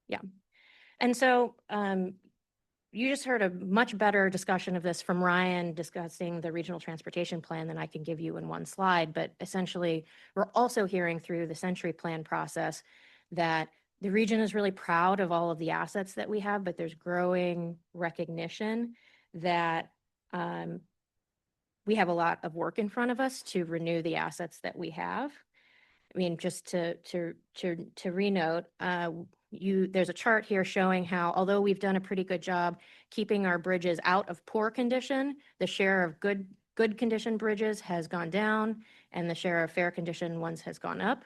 Yeah. And so you just heard a much better discussion of this from Ryan discussing the regional transportation plan than I can give you in one slide. But essentially, we're also hearing through the Century Plan process that the region is really proud of all of the assets that we have, but there's growing recognition that we have a lot of work in front of us to renew the assets that we have. I mean, just to renote, there's a chart here showing how, although we've done a pretty good job keeping our bridges out of poor condition, the share of good condition bridges has gone down and the share of fair condition ones has gone up.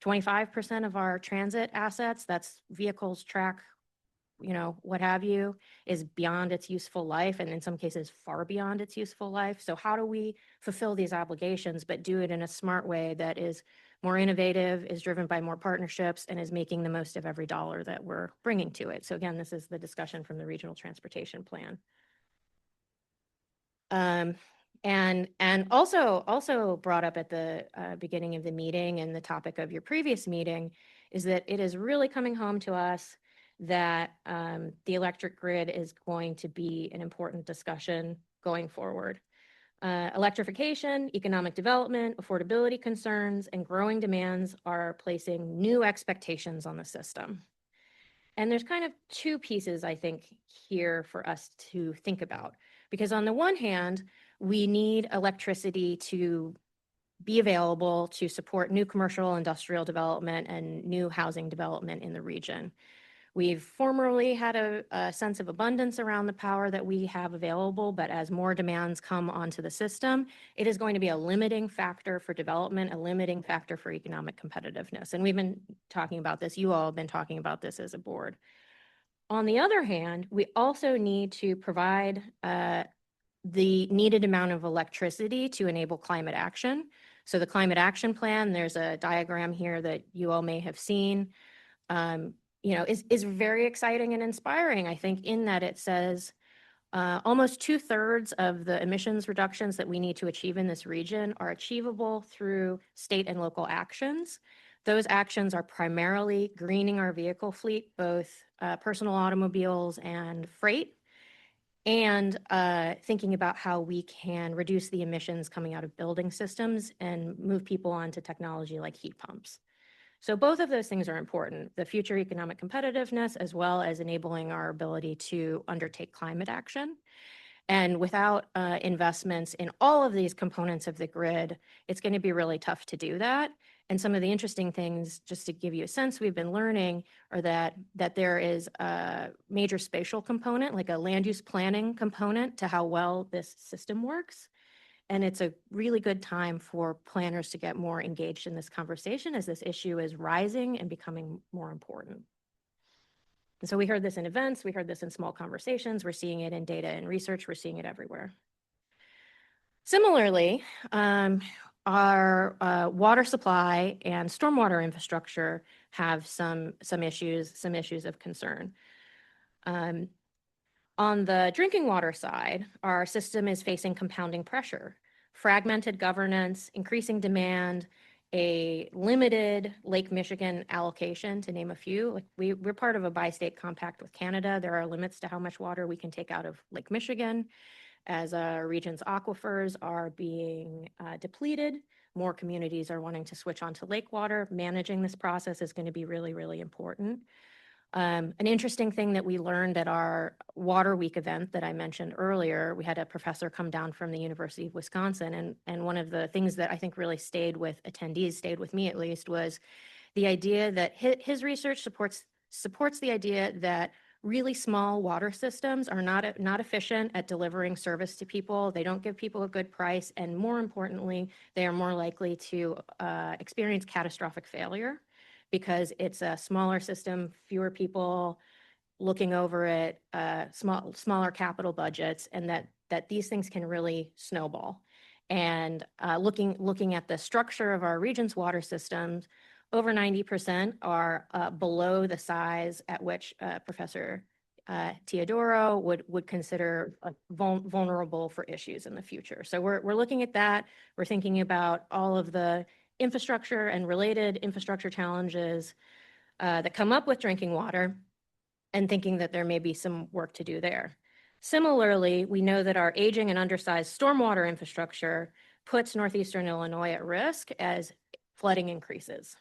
25% of our transit assets, that's vehicles, track, what have you, is beyond its useful life, and in some cases far beyond its useful life. So how do we fulfill these obligations, but do it in a smart way that is more innovative, is driven by more partnerships, and is making the most of every dollar that we're bringing to it? So again, this is the discussion from the Regional Transportation Plan. And also brought up at the beginning of the meeting and the topic of your previous meeting is that it is really coming home to us that the electric grid is going to be an important discussion going forward. Electrification, economic development, affordability concerns, and growing demands are placing new expectations on the system. And there's kind of two pieces, I think, here for us to think about. Because on the one hand, we need electricity to be available to support new commercial industrial development and new housing development in the region. We've formerly had a sense of abundance around the power that we have available, but as more demands come onto the system, it is going to be a limiting factor for development, a limiting factor for economic competitiveness. And we've been talking about this, you all have been talking about this as a board. On the other hand, we also need to provide the needed amount of electricity to enable climate action. So the Climate Action Plan, there's a diagram here that you all may have seen, is very exciting and inspiring, I think, in that it says almost 2/3 of the emissions reductions that we need to achieve in this region are achievable through state and local actions. Those actions are primarily greening our vehicle fleet, both personal automobiles and freight, and thinking about how we can reduce the emissions coming out of building systems and move people onto technology like heat pumps. So both of those things are important, the future economic competitiveness, as well as enabling our ability to undertake climate action. And without investments in all of these components of the grid, it's going to be really tough to do that. And some of the interesting things, just to give you a sense, we've been learning are that there is a major spatial component, like a land use planning component to how well this system works. And it's a really good time for planners to get more engaged in this conversation as this issue is rising and becoming more important. And so we heard this in events, we heard this in small conversations, we're seeing it in data and research, we're seeing it everywhere. Similarly, our water supply and stormwater infrastructure have some issues of concern. On the drinking water side, our system is facing compounding pressure, fragmented governance, increasing demand, a limited Lake Michigan allocation, to name a few. Like we're part of a bi-state compact with Canada. There are limits to how much water we can take out of Lake Michigan. As our region's aquifers are being depleted, more communities are wanting to switch onto lake water. Managing this process is going to be really, really important. An interesting thing that we learned at our Water Week event that I mentioned earlier, we had a professor come down from the University of Wisconsin, and one of the things that I think really stayed with attendees, stayed with me at least, was the idea that his research supports the idea that really small water systems are not efficient at delivering service to people. They don't give people a good price, and more importantly, they are more likely to experience catastrophic failure, because it's a smaller system, fewer people looking over it, smaller capital budgets, and that these things can really snowball. And looking at the structure of our region's water systems, over 90% are below the size at which Professor Teodoro would consider vulnerable for issues in the future. So we're looking at that. We're thinking about all of the infrastructure and related infrastructure challenges that come up with drinking water, and thinking that there may be some work to do there. Similarly, we know that our aging and undersized stormwater infrastructure puts northeastern Illinois at risk as flooding increases.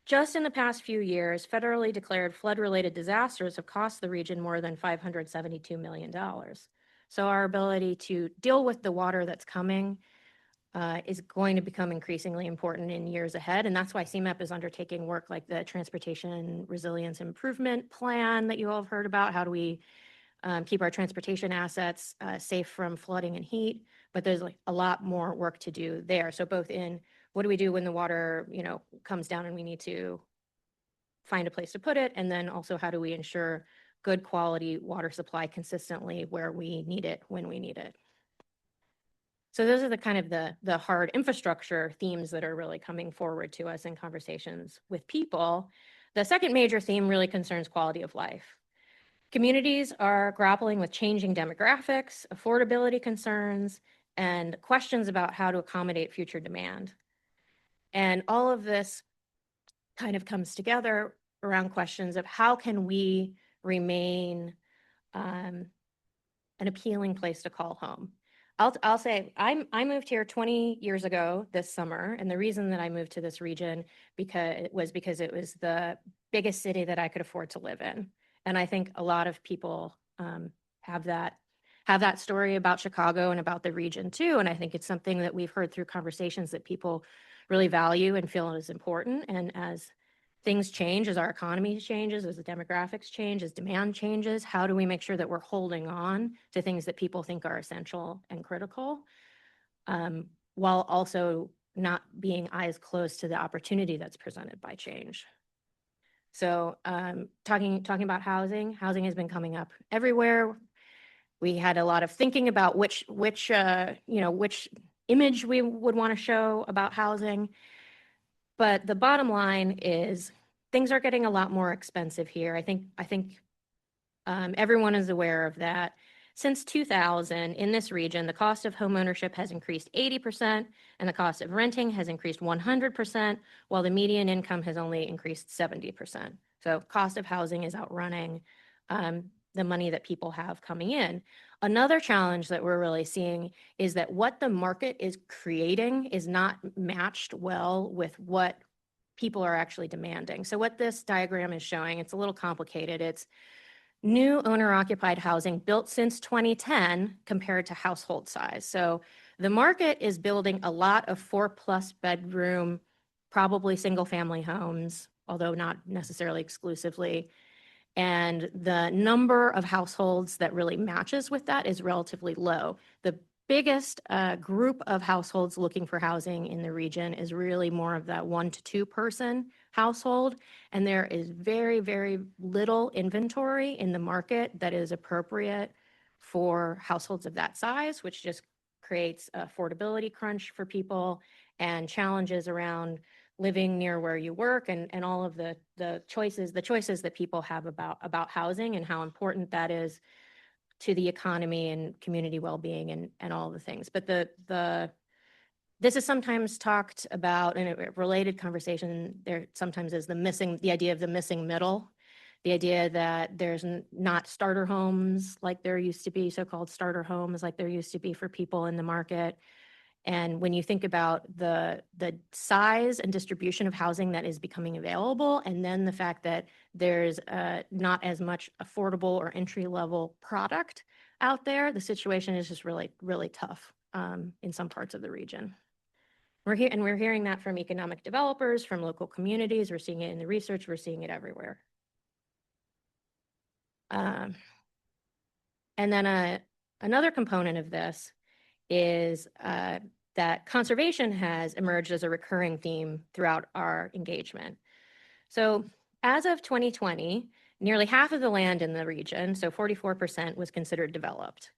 Just in the past few years, federally declared flood-related disasters have cost the region more than $572 million. So our ability to deal with the water that's coming is going to become increasingly important in years ahead. And that's why CMAP is undertaking work like the Transportation Resilience Improvement Plan that you all have heard about. How do we keep our transportation assets safe from flooding and heat? But there's like a lot more work to do there. So both in what do we do when the water, comes down and we need to find a place to put it, and then also how do we ensure good quality water supply consistently where we need it, when we need it. So those are the kind of the hard infrastructure themes that are really coming forward to us in conversations with people. The second major theme really concerns quality of life. Communities are grappling with changing demographics, affordability concerns, and questions about how to accommodate future demand. And all of this kind of comes together around questions of how can we remain an appealing place to call home. I'll say I moved here 20 years ago this summer, and the reason that I moved to this region because it was the biggest city that I could afford to live in. And I think a lot of people have that story about Chicago and about the region too. And I think it's something that we've heard through conversations that people really value and feel is important. And as things change, as our economy changes, as the demographics change, as demand changes, how do we make sure that we're holding on to things that people think are essential and critical, while also not being eyes closed to the opportunity that's presented by change? So talking about housing has been coming up everywhere. We had a lot of thinking about which image we would want to show about housing. But the bottom line is things are getting a lot more expensive here. I think everyone is aware of that. Since 2000, in this region, the cost of homeownership has increased 80%, and the cost of renting has increased 100%, while the median income has only increased 70%. So cost of housing is outrunning the money that people have coming in. Another challenge that we're really seeing is that what the market is creating is not matched well with what people are actually demanding. So what this diagram is showing, it's a little complicated. It's new owner-occupied housing built since 2010 compared to household size. So the market is building a lot of 4+ bedroom, probably single-family homes, although not necessarily exclusively. And the number of households that really matches with that is relatively low. The biggest group of households looking for housing in the region is really more of that 1 to 2 person household. And there is very, very little inventory in the market that is appropriate for households of that size, which just creates affordability crunch for people and challenges around living near where you work and all of the choices that people have about housing and how important that is to the economy and community well-being and all the things. But this is sometimes talked about in a related conversation. There sometimes is the idea of the missing middle, the idea that there's not starter homes like there used to be, so-called starter homes like there used to be for people in the market. And when you think about the size and distribution of housing that is becoming available, and then the fact that there's not as much affordable or entry-level product out there, the situation is just really, really tough in some parts of the region. We're hearing that from economic developers, from local communities. We're seeing it in the research. We're seeing it everywhere. And then another component of this is that conservation has emerged as a recurring theme throughout our engagement. So as of 2020, nearly half of the land in the region, so 44%, was considered developed.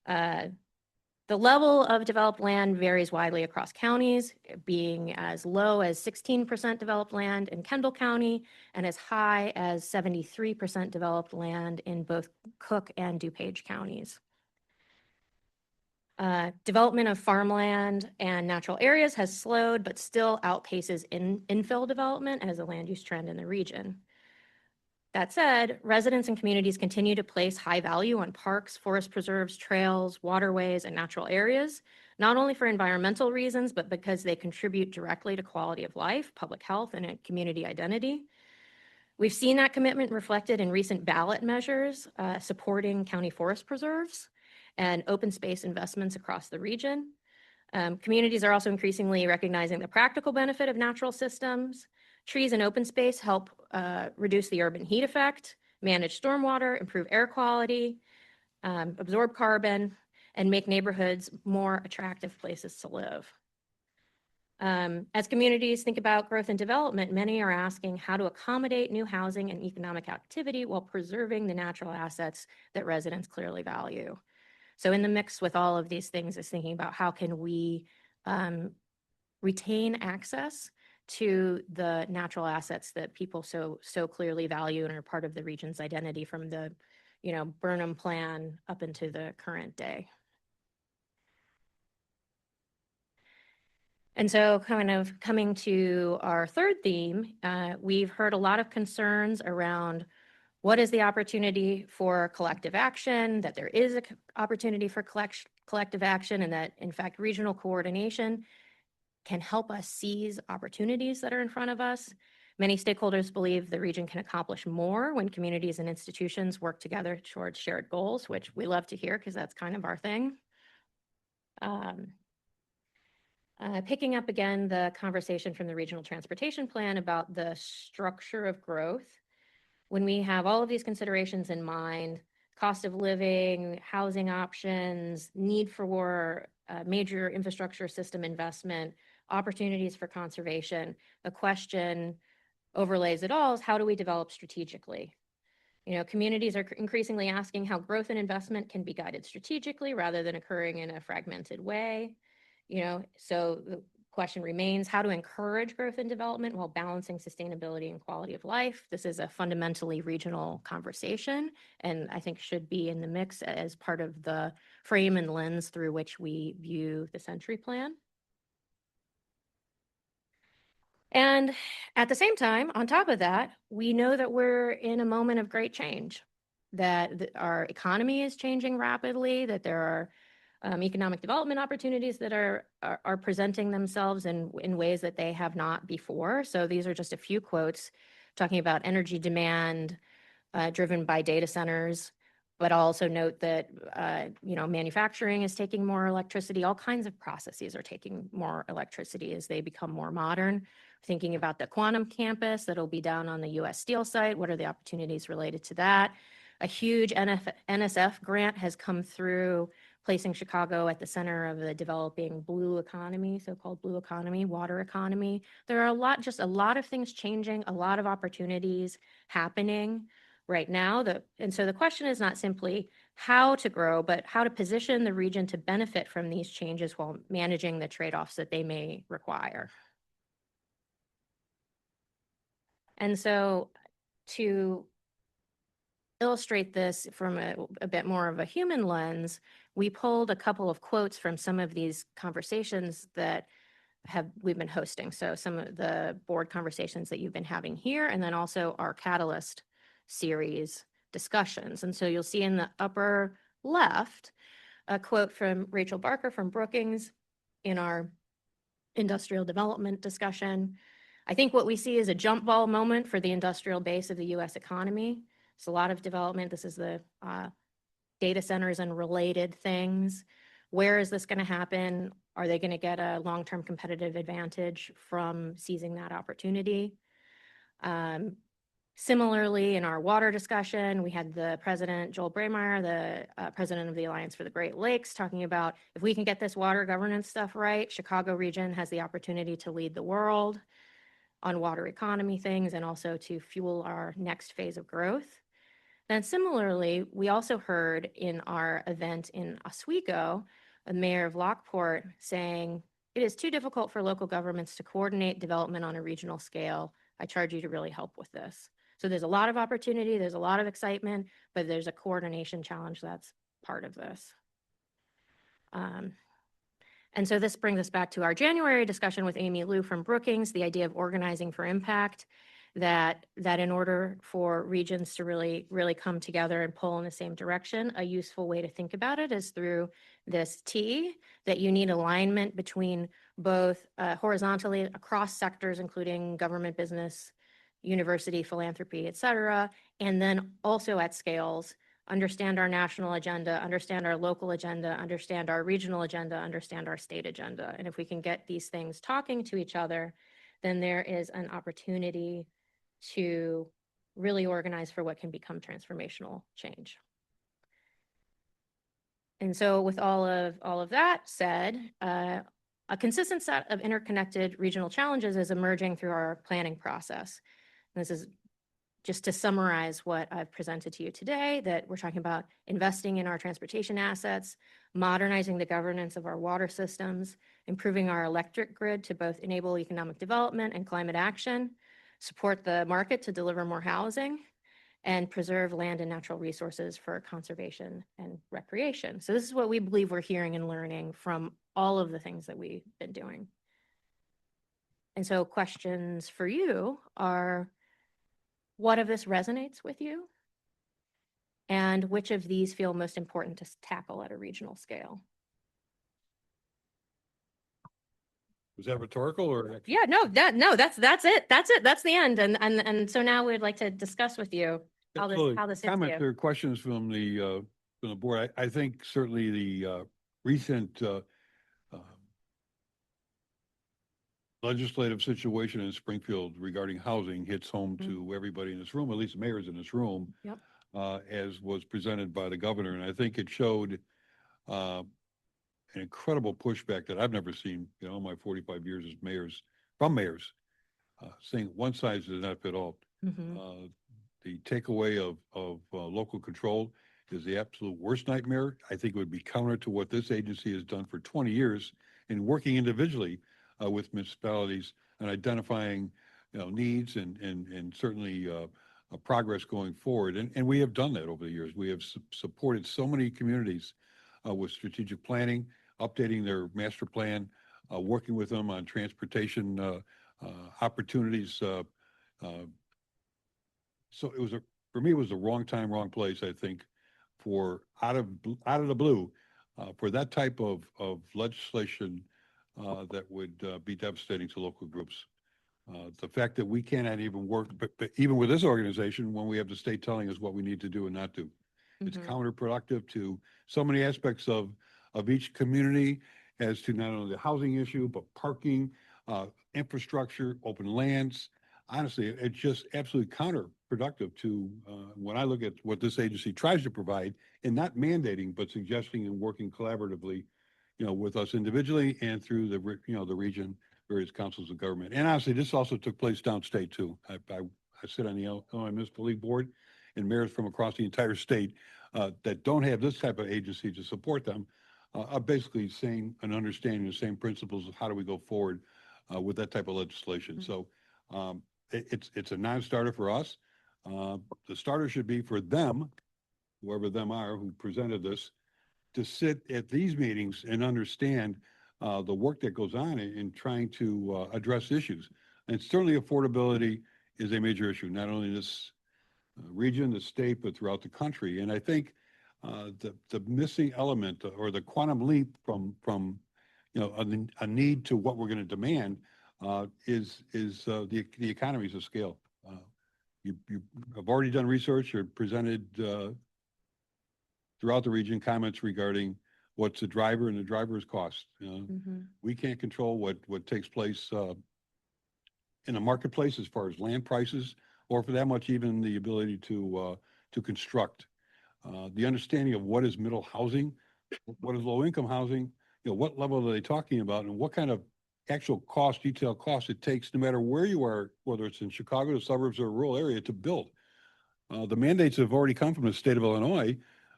The level of developed land varies widely across counties, being as low as 16% developed land in Kendall County and as high as 73% developed land in both Cook and DuPage counties. Development of farmland and natural areas has slowed, but still outpaces infill development as a land use trend in the region. That said, residents and communities continue to place high value on parks, forest preserves, trails, waterways, and natural areas, not only for environmental reasons, but because they contribute directly to quality of life, public health, and community identity. We've seen that commitment reflected in recent ballot measures supporting county forest preserves and open space investments across the region. Communities are also increasingly recognizing the practical benefit of natural systems. Trees and open space help reduce the urban heat effect, manage stormwater, improve air quality, absorb carbon, and make neighborhoods more attractive places to live. As communities think about growth and development, many are asking how to accommodate new housing and economic activity while preserving the natural assets that residents clearly value. So in the mix with all of these things is thinking about how can we retain access to the natural assets that people so clearly value and are part of the region's identity from the, Burnham Plan up into the current day. And so kind of coming to our third theme, we've heard a lot of concerns around what is the opportunity for collective action, that there is an opportunity for collective action, and that, in fact, regional coordination can help us seize opportunities that are in front of us. Many stakeholders believe the region can accomplish more when communities and institutions work together towards shared goals, which we love to hear because that's kind of our thing. Picking up again the conversation from the Regional Transportation Plan about the structure of growth, when we have all of these considerations in mind, cost of living, housing options, need for major infrastructure system investment, opportunities for conservation, the question overlays it all is how do we develop strategically? Communities are increasingly asking how growth and investment can be guided strategically rather than occurring in a fragmented way. So the question remains how to encourage growth and development while balancing sustainability and quality of life. This is a fundamentally regional conversation, and I think should be in the mix as part of the frame and lens through which we view the Century Plan. And at the same time, on top of that, we know that we're in a moment of great change, that our economy is changing rapidly, that there are economic development opportunities that are presenting themselves in ways that they have not before. So these are just a few quotes talking about energy demand driven by data centers, but I'll also note that, manufacturing is taking more electricity. All kinds of processes are taking more electricity as they become more modern. Thinking about the quantum campus that'll be down on the US Steel site. What are the opportunities related to that? A huge NSF grant has come through, placing Chicago at the center of the developing blue economy, so-called blue economy, water economy. There are a lot of things changing, a lot of opportunities happening right now. And so the question is not simply how to grow, but how to position the region to benefit from these changes while managing the trade-offs that they may require. And so to illustrate this from a bit more of a human lens, we pulled a couple of quotes from some of these conversations that we've been hosting. So some of the board conversations that you've been having here, and then also our Catalyst series discussions. And so you'll see in the upper left, a quote from Rachel Barker from Brookings in our industrial development discussion. I think what we see is a jump ball moment for the industrial base of the US economy. It's a lot of development. This is the data centers and related things. Where is this going to happen? Are they going to get a long-term competitive advantage from seizing that opportunity? Similarly, in our water discussion, we had the president, Joel Braemeier, the president of the Alliance for the Great Lakes, talking about if we can get this water governance stuff right, Chicago region has the opportunity to lead the world on water economy things and also to fuel our next phase of growth. Then similarly, we also heard in our event in Oswego, a mayor of Lockport saying, it is too difficult for local governments to coordinate development on a regional scale. I charge you to really help with this. So there's a lot of opportunity, there's a lot of excitement, but there's a coordination challenge that's part of this. And so this brings us back to our January discussion with Amy Liu from Brookings, the idea of organizing for impact, that in order for regions to really come together and pull in the same direction, a useful way to think about it is through this T, that you need alignment between both horizontally across sectors, including government, business, university, philanthropy, et cetera, and then also at scales, understand our national agenda, understand our local agenda, understand our regional agenda, understand our state agenda. And if we can get these things talking to each other, then there is an opportunity to really organize for what can become transformational change. And so with all of that said, a consistent set of interconnected regional challenges is emerging through our planning process. And this is just to summarize what I've presented to you today, that we're talking about investing in our transportation assets, modernizing the governance of our water systems, improving our electric grid to both enable economic development and climate action, support the market to deliver more housing, and preserve land and natural resources for conservation and recreation. So this is what we believe we're hearing and learning from all of the things that we've been doing. And so questions for you are, what of this resonates with you? And which of these feel most important to tackle at a regional scale? Was that rhetorical or? Yeah, no, that's it. That's it. That's the end. And so now we'd like to discuss with you how this hits Comments you. or questions from the board. I think certainly the recent legislative situation in Springfield regarding housing hits home to everybody in this room, at least the mayors in this room, Yep. As was presented by the governor. And I think it showed an incredible pushback that I've never seen, my 45 years as mayors, saying one size does not fit all. The takeaway of local control is the absolute worst nightmare. I think it would be counter to what this agency has done for 20 years in working individually with municipalities and identifying needs and certainly progress going forward. And we have done that over the years. We have supported so many communities with strategic planning, updating their master plan, working with them on transportation opportunities. So it was for me, it was the wrong time, wrong place, I think, for out of the blue, for that type of legislation that would be devastating to local groups. The fact that we cannot even work, but even with this organization, when we have the state telling us what we need to do and not do, it's counterproductive to so many aspects of each community as to not only the housing issue, but parking, infrastructure, open lands. Honestly, it's just absolutely counterproductive to when I look at what this agency tries to provide, and not mandating, but suggesting and working collaboratively, with us individually and through the region, various councils of government. And honestly, this also took place downstate too. I sit on the Illinois Municipal League Board, and mayors from across the entire state that don't have this type of agency to support them are basically saying and understanding the same principles of how do we go forward with that type of legislation. Mhm. So it's a non-starter for us. The starter should be for them, whoever them are who presented this, to sit at these meetings and understand the work that goes on in trying to address issues. And certainly affordability is a major issue, not only in this region, the state, but throughout the country. And I think the missing element or the quantum leap from a need to what we're going to demand is the economies of scale. You have already done research or presented throughout the region comments regarding what's the driver and the driver's cost. Mhm. We can't control what takes place in a marketplace as far as land prices, or for that much, even the ability to construct. The understanding of what is middle housing, what is low income housing, what level are they talking about, and what kind of actual cost, detailed cost it takes, no matter where you are, whether it's in Chicago, the suburbs, or a rural area, to build. The mandates have already come from the state of Illinois,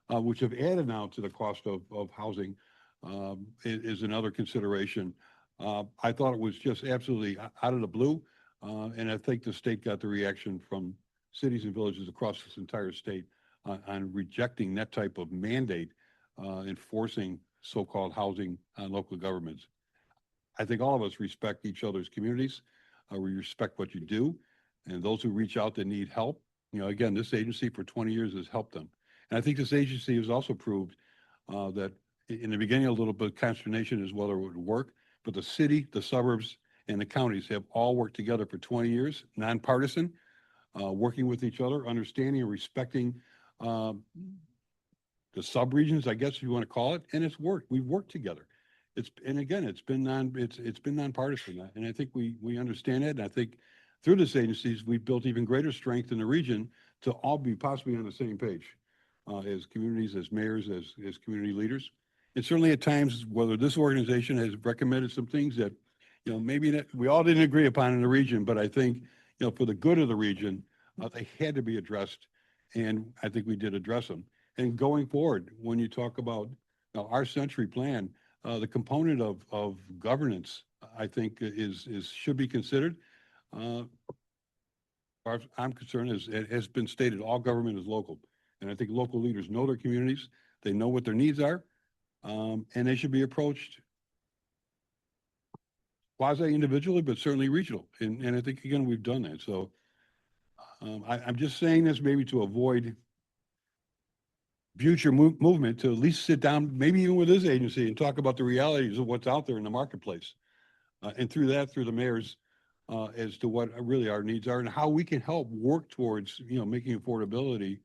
which have added now to the cost of housing, is another consideration. I thought it was just absolutely out of the blue, and I think the state got the reaction from cities and villages across this entire state on rejecting that type of mandate, enforcing so-called housing on local governments. I think all of us respect each other's communities. We respect what you do, and those who reach out that need help. Again, this agency for 20 years has helped them. And I think this agency has also proved that in the beginning, a little bit of consternation as whether it would work, but the city, the suburbs, and the counties have all worked together for 20 years, nonpartisan, working with each other, understanding and respecting the sub-regions, I guess you want to call it, and it's worked. We've worked together. It's been nonpartisan, and I think we understand it. And I think through this agencies, we've built even greater strength in the region to all be possibly on the same page as communities, as mayors, as community leaders. And certainly at times, whether this organization has recommended some things that, maybe we all didn't agree upon in the region, but I think, for the good of the region, they had to be addressed. And I think we did address them. And going forward, when you talk about our century plan, the component of governance, I think should be considered. As far as I'm concerned, as it has been stated, all government is local. And I think local leaders know their communities, they know what their needs are, and they should be approached quasi-individually, but certainly regional. And I think, again, we've done that. So I'm just saying this maybe to avoid future movement, to at least sit down, maybe even with this agency, and talk about the realities of what's out there in the marketplace. And through the mayors, as to what really our needs are and how we can help work towards, making affordability,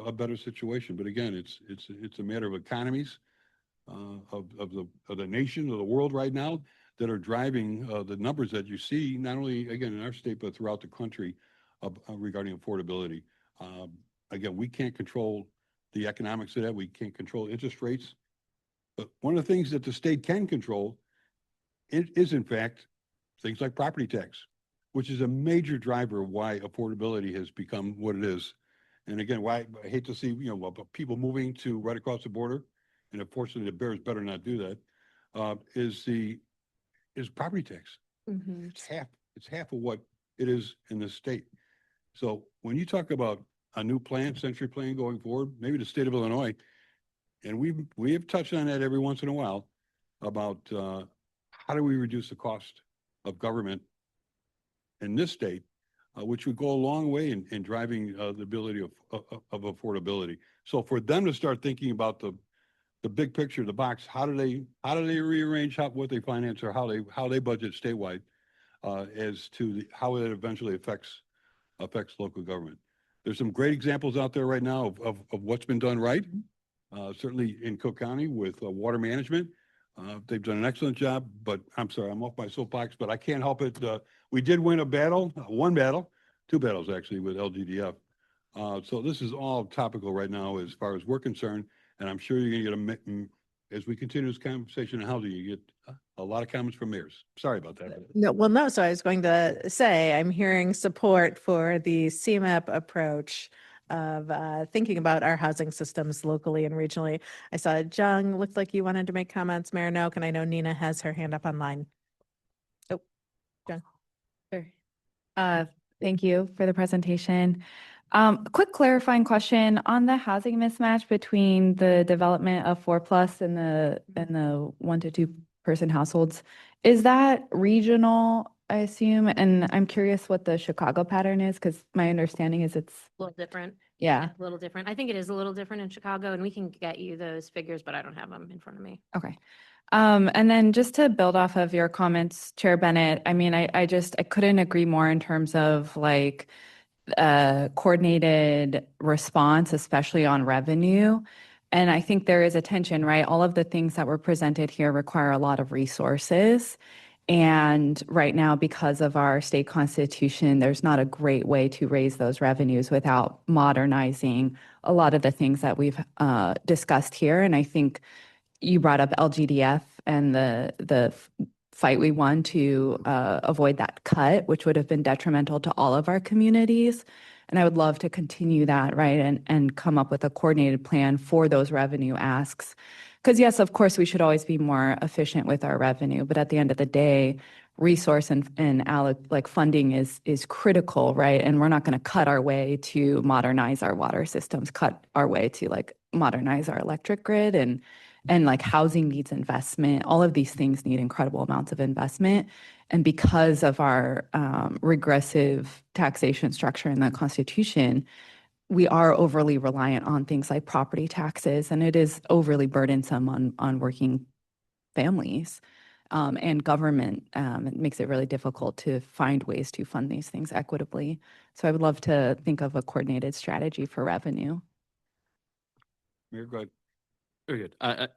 a better situation. But again, it's a matter of economies of the nation, of the world right now, that are driving the numbers that you see, not only, again, in our state, but throughout the country regarding affordability. Again, we can't control the economics of that. We can't control interest rates. But one of the things that the state can control is, in fact, things like property tax, which is a major driver of why affordability has become what it is. And again, why I hate to see, people moving to right across the border, and unfortunately the bears better not do that, is property tax. Mhm. It's half of what it is in the state. So when you talk about a new plan, century plan going forward, maybe the state of Illinois, and we have touched on that every once in a while about how do we reduce the cost of government in this state, which would go a long way in driving the ability of affordability. So for them to start thinking about the big picture, the box, how do they rearrange what they finance, or how they budget statewide, as to how it eventually affects local government. There's some great examples out there right now of what's been done right. Certainly in Cook County with water management. They've done an excellent job, but I'm sorry, I'm off my soapbox, but I can't help it. We did win two battles actually, with LGDF. So this is all topical right now as far as we're concerned, and I'm sure you're going to get as we continue this conversation on housing, you get a lot of comments from mayors. Sorry about that. No, well, no, so I was going to say, I'm hearing support for the CMAP approach of thinking about our housing systems locally and regionally. I saw Jung, looked like you wanted to make comments, Mayor Noak, and I know Nina has her hand up online. Oh, Jung. Sure. Thank you for the presentation. Quick clarifying question on the housing mismatch between the development of 4+ and the 1 to 2 person households. Is that regional, I assume? And I'm curious what the Chicago pattern is, because my understanding is it's, A little different. yeah, A little different. I think it is a little different in Chicago, and we can get you those figures, but I don't have them in front of me. okay. And then just to build off of your comments, Chair Bennett, I mean, I couldn't agree more in terms of like coordinated response, especially on revenue. And I think there is a tension, right? All of the things that were presented here require a lot of resources. And right now, because of our state constitution, there's not a great way to raise those revenues without modernizing a lot of the things that we've discussed here. And I think you brought up LGDF and the fight we won to avoid that cut, which would have been detrimental to all of our communities. And I would love to continue that, right, and come up with a coordinated plan for those revenue asks. Because yes, of course, we should always be more efficient with our revenue, but at the end of the day, resource and like funding is critical, right? And we're not going to cut our way to modernize our water systems, cut our way to like modernize our electric grid, and like housing needs investment. All of these things need incredible amounts of investment. And because of our regressive taxation structure in the Constitution, we are overly reliant on things like property taxes, and it is overly burdensome on working families and government. It makes it really difficult to find ways to fund these things equitably. So I would love to think of a coordinated strategy for revenue. Mayor, go ahead. Very good. I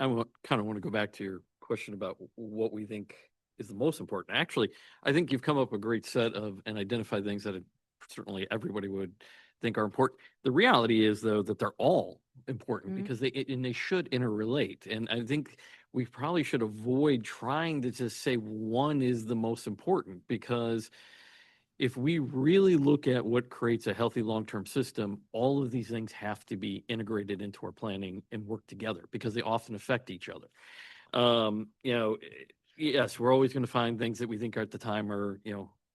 kind of want to go back to your question about what we think is the most important. Actually, I think you've come up with a great set of and identified things that certainly everybody would think are important. The reality is, though, that they're all important because they should interrelate. And I think we probably should avoid trying to just say one is the most important, because if we really look at what creates a healthy long-term system, all of these things have to be integrated into our planning and work together because they often affect each other. Yes, we're always going to find things that we think at the time are,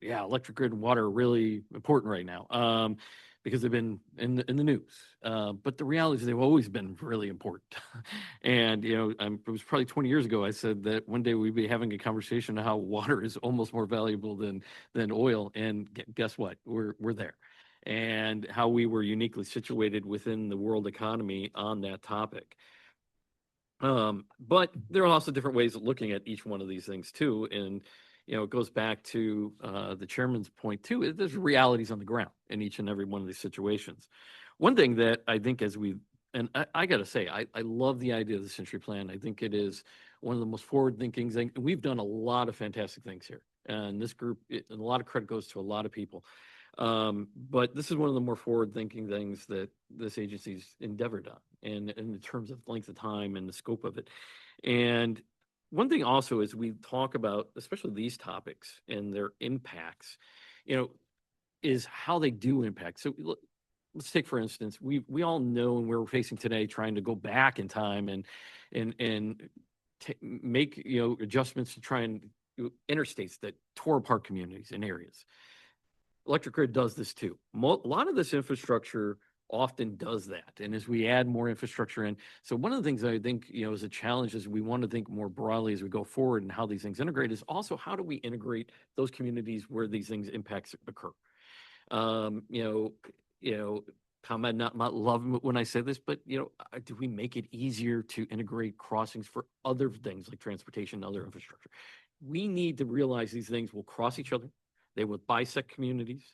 electric grid and water are really important right now because they've been in the news. But the reality is they've always been really important. And, it was probably 20 years ago I said that one day we'd be having a conversation on how water is almost more valuable than oil. And guess what? We're there. And how we were uniquely situated within the world economy on that topic. But there are also different ways of looking at each one of these things too. And, it goes back to the chairman's point too. There's realities on the ground in each and every one of these situations. One thing that I think I got to say, I love the idea of the Century Plan. I think it is one of the most forward-thinking things. We've done a lot of fantastic things here. And this group, and a lot of credit goes to a lot of people. But this is one of the more forward-thinking things that this agency's endeavored on, and in terms of length of time and the scope of it. And one thing also is we talk about, especially these topics and their impacts, is how they do impact. So let's take, for instance, we all know, and we're facing today trying to go back in time and make adjustments to try and interstates that tore apart communities and areas. Electric grid does this too. A lot of this infrastructure often does that. And as we add more infrastructure in, so one of the things I think, is a challenge is we want to think more broadly as we go forward and how these things integrate is also how do we integrate those communities where these things impacts occur? Tom might not love when I say this, but do we make it easier to integrate crossings for other things like transportation and other infrastructure? We need to realize these things will cross each other. They will bisect communities.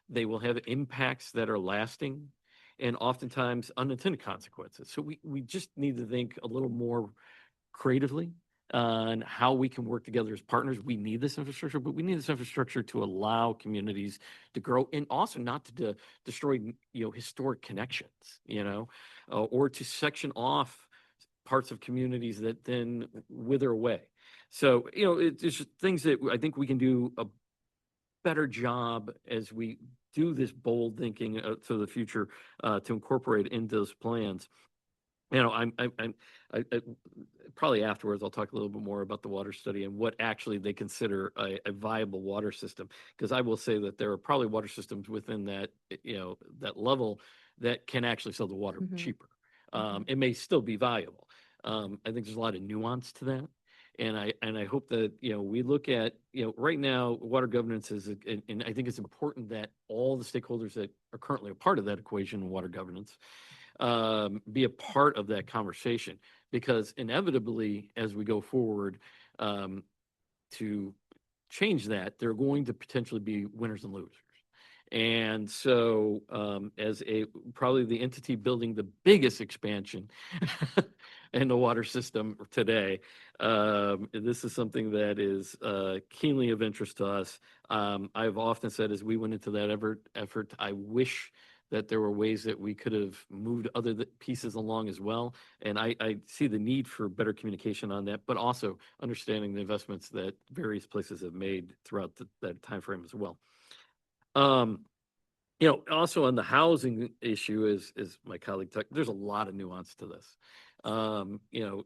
They will have impacts that are lasting and oftentimes unintended consequences. So we just need to think a little more creatively on how we can work together as partners. We need this infrastructure, but we need this infrastructure to allow communities to grow and also not to destroy, historic connections, or to section off parts of communities that then wither away. So, it's just things that I think we can do a better job as we do this bold thinking to the future to incorporate into those plans. I probably afterwards I'll talk a little bit more about the water study and what actually they consider a viable water system. Because I will say that there are probably water systems within that, that level that can actually sell the water cheaper. It may still be viable. I think there's a lot of nuance to that. And I hope that, we look at, right now, water governance is, and I think it's important that all the stakeholders that are currently a part of that equation in water governance be a part of that conversation, because inevitably, as we go forward to change that, there are going to potentially be winners and losers. And so as probably the entity building the biggest expansion in the water system today, this is something that is keenly of interest to us. I've often said as we went into that effort, I wish that there were ways that we could have moved other pieces along as well. And I see the need for better communication on that, but also understanding the investments that various places have made throughout that time frame as well. Also on the housing issue, as my colleague talked, there's a lot of nuance to this.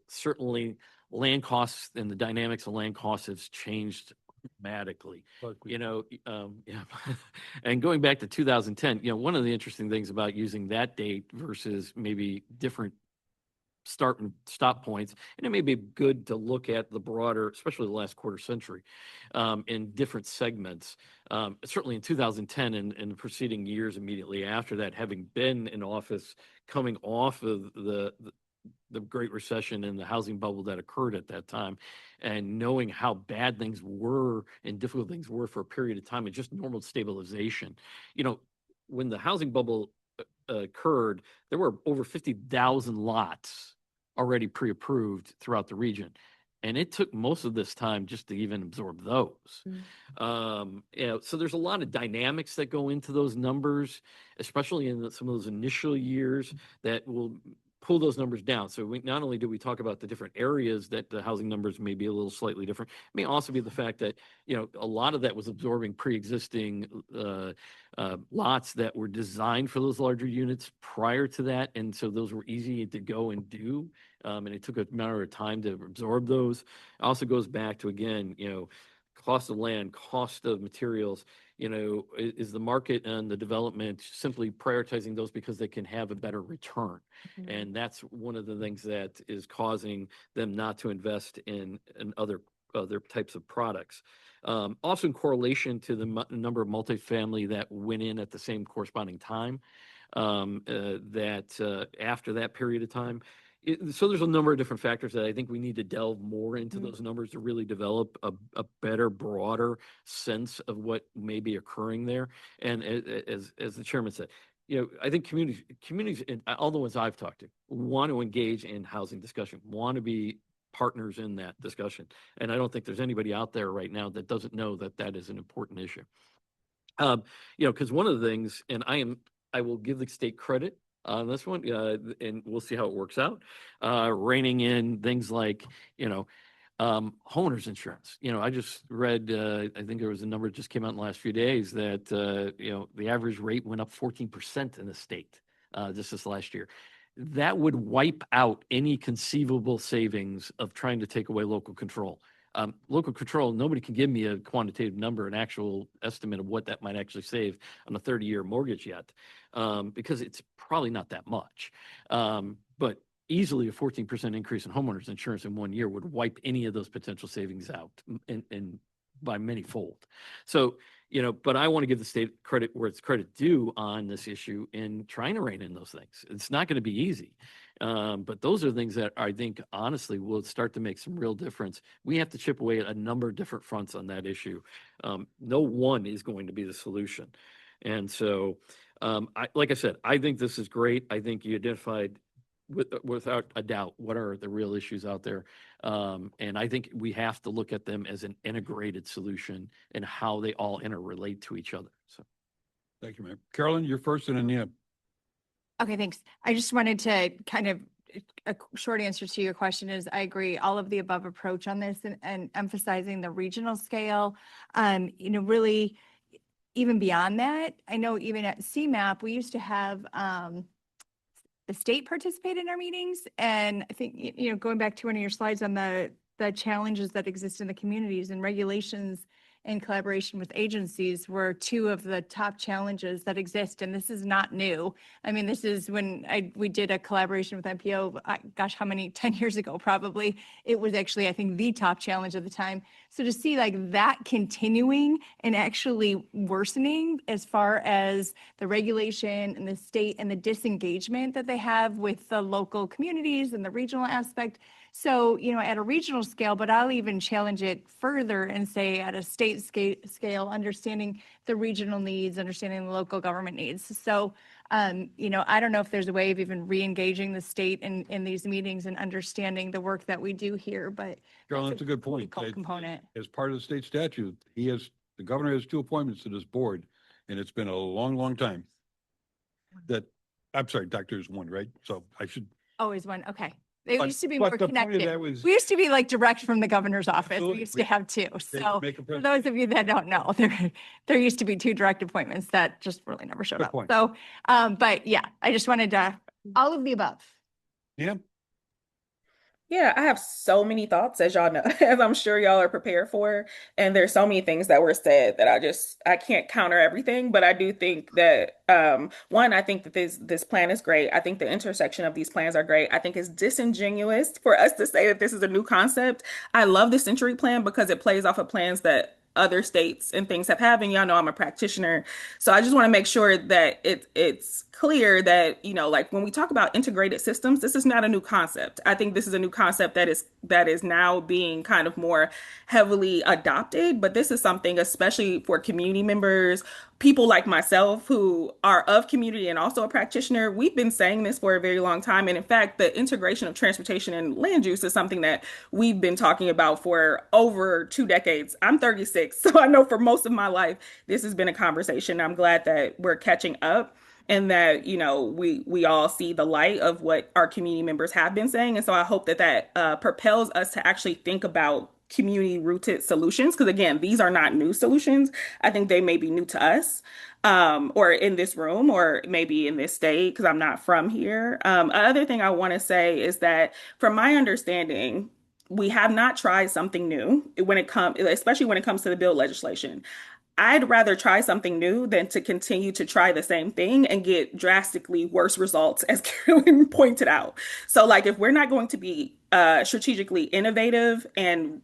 Certainly land costs and the dynamics of land costs has changed dramatically. And going back to 2010, one of the interesting things about using that date versus maybe different start and stop points, and it may be good to look at the broader, especially the last quarter century, in different segments. Certainly in 2010 and the preceding years immediately after that, having been in office, coming off of the Great Recession and the housing bubble that occurred at that time, and knowing how bad things were and difficult things were for a period of time and just normal stabilization. When the housing bubble occurred, there were over 50,000 lots already pre-approved throughout the region. And it took most of this time just to even absorb those. So there's a lot of dynamics that go into those numbers, especially in some of those initial years, that will pull those numbers down. So not only do we talk about the different areas that the housing numbers may be a little slightly different, it may also be the fact that, a lot of that was absorbing pre-existing lots that were designed for those larger units prior to that. And so those were easy to go and do. And it took a matter of time to absorb those. It also goes back to, again, cost of land, cost of materials. Is the market and the development simply prioritizing those because they can have a better return? And that's one of the things that is causing them not to invest in other types of products. Also in correlation to the number of multifamily that went in at the same corresponding time, that after that period of time. So there's a number of different factors that I think we need to delve more into those numbers to really develop a better, broader sense of what may be occurring there. And as the chairman said, I think communities, all the ones I've talked to, want to engage in housing discussion, want to be partners in that discussion. And I don't think there's anybody out there right now that doesn't know that that is an important issue. Because one of the things, and I will give the state credit on this one, and we'll see how it works out, reining in things like, homeowners insurance. I just read, I think there was a number that just came out in the last few days that, the average rate went up 14% in the state just this last year. That would wipe out any conceivable savings of trying to take away local control. Local control, nobody can give me a quantitative number, an actual estimate of what that might actually save on a 30-year mortgage yet, because it's probably not that much. But easily a 14% increase in homeowners insurance in 1 year would wipe any of those potential savings out and by many fold. So, but I want to give the state credit where it's credit due on this issue in trying to rein in those things. It's not going to be easy. But those are things that I think, honestly, will start to make some real difference. We have to chip away at a number of different fronts on that issue. No one is going to be the solution. And so, like I said, I think this is great. I think you identified without a doubt what are the real issues out there. And I think we have to look at them as an integrated solution and how they all interrelate to each other. So, Thank you, Mayor. Carolyn, you're first, and then Nia. Okay, thanks. I just wanted to kind of a short answer to your question is I agree. All of the above approach on this and emphasizing the regional scale. Really even beyond that, I know even at CMAP, we used to have the state participate in our meetings. And I think, going back to one of your slides on the challenges that exist in the communities and regulations in collaboration with agencies were two of the top challenges that exist. And this is not new. I mean, this is when we did a collaboration with MPO, gosh, how many, 10 years ago, probably. It was actually, I think, the top challenge at the time. So to see like that continuing and actually worsening as far as the regulation and the state and the disengagement that they have with the local communities and the regional aspect. So, at a regional scale, but I'll even challenge it further and say at a state scale, understanding the regional needs, understanding the local government needs. So, I don't know if there's a way of even re-engaging the state in these meetings and understanding the work that we do here, but Carolyn, that's a good point. component. As part of the state statute, the governor has 2 appointments to this board, and it's been a long, long time. I'm sorry, doctor is 1, right? So I should. Always one, okay. It But- used to be but more the point of connected. that was- We used to be like direct from the governor's office. Absolutely. We used to have 2. So make a for those of you that don't know, there used to be 2 direct appointments that just really never showed Good up. point. So, but yeah, I just wanted to, all of the above. Yeah, Yeah, I have so many thoughts, as y'all know, as I'm sure y'all are prepared for. And there's so many things that were said that I can't counter everything, but I do think that one, I think that this plan is great. I think the intersection of these plans are great. I think it's disingenuous for us to say that this is a new concept. I love the Century Plan because it plays off of plans that other states and things have had, and y'all know I'm a practitioner. So I just want to make sure that it's clear that, like when we talk about integrated systems, this is not a new concept. I think this is a new concept that is now being kind of more heavily adopted, but this is something, especially for community members, people like myself who are of community and also a practitioner, we've been saying this for a very long time. And in fact, the integration of transportation and land use is something that we've been talking about for over 2 decades. I'm 36, so I know for most of my life, this has been a conversation. I'm glad that we're catching up and that, we all see the light of what our community members have been saying. And so I hope that propels us to actually think about community rooted solutions. Because again, these are not new solutions. I think they may be new to us, or in this room, or maybe in this state, because I'm not from here. Another thing I want to say is that from my understanding, we have not tried something new especially when it comes to the bill legislation. I'd rather try something new than to continue to try the same thing and get drastically worse results, as Carolyn pointed out. So, like, if we're not going to be strategically innovative and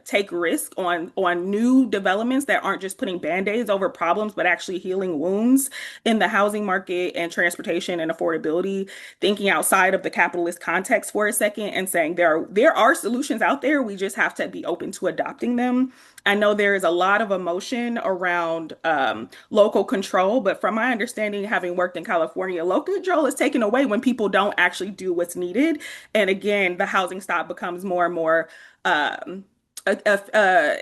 take risk on new developments that aren't just putting band-aids over problems, but actually healing wounds in the housing market and transportation and affordability, thinking outside of the capitalist context for a second and saying there are solutions out there. We just have to be open to adopting them. I know there is a lot of emotion around local control, but from my understanding, having worked in California, local control is taken away when people don't actually do what's needed. And again, the housing stock becomes more and more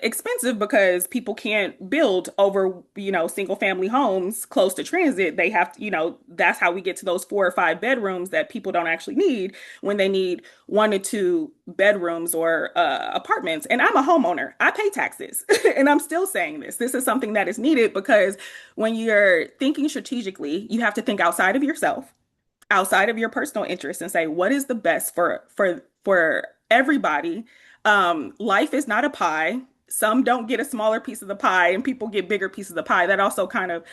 expensive because people can't build over, single family homes close to transit. They have to, that's how we get to those 4 or 5 bedrooms that people don't actually need when they need 1 or 2 bedrooms or apartments. And I'm a homeowner. I pay taxes and I'm still saying this. This is something that is needed because when you're thinking strategically, you have to think outside of yourself, outside of your personal interests, and say, what is the best for everybody? Life is not a pie. Some don't get a smaller piece of the pie and people get bigger pieces of the pie. That also kind of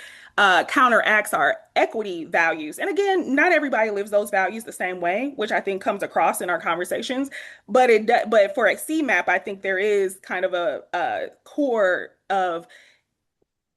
counteracts our equity values. And again, not everybody lives those values the same way, which I think comes across in our conversations. But for a CMAP, I think there is kind of a core of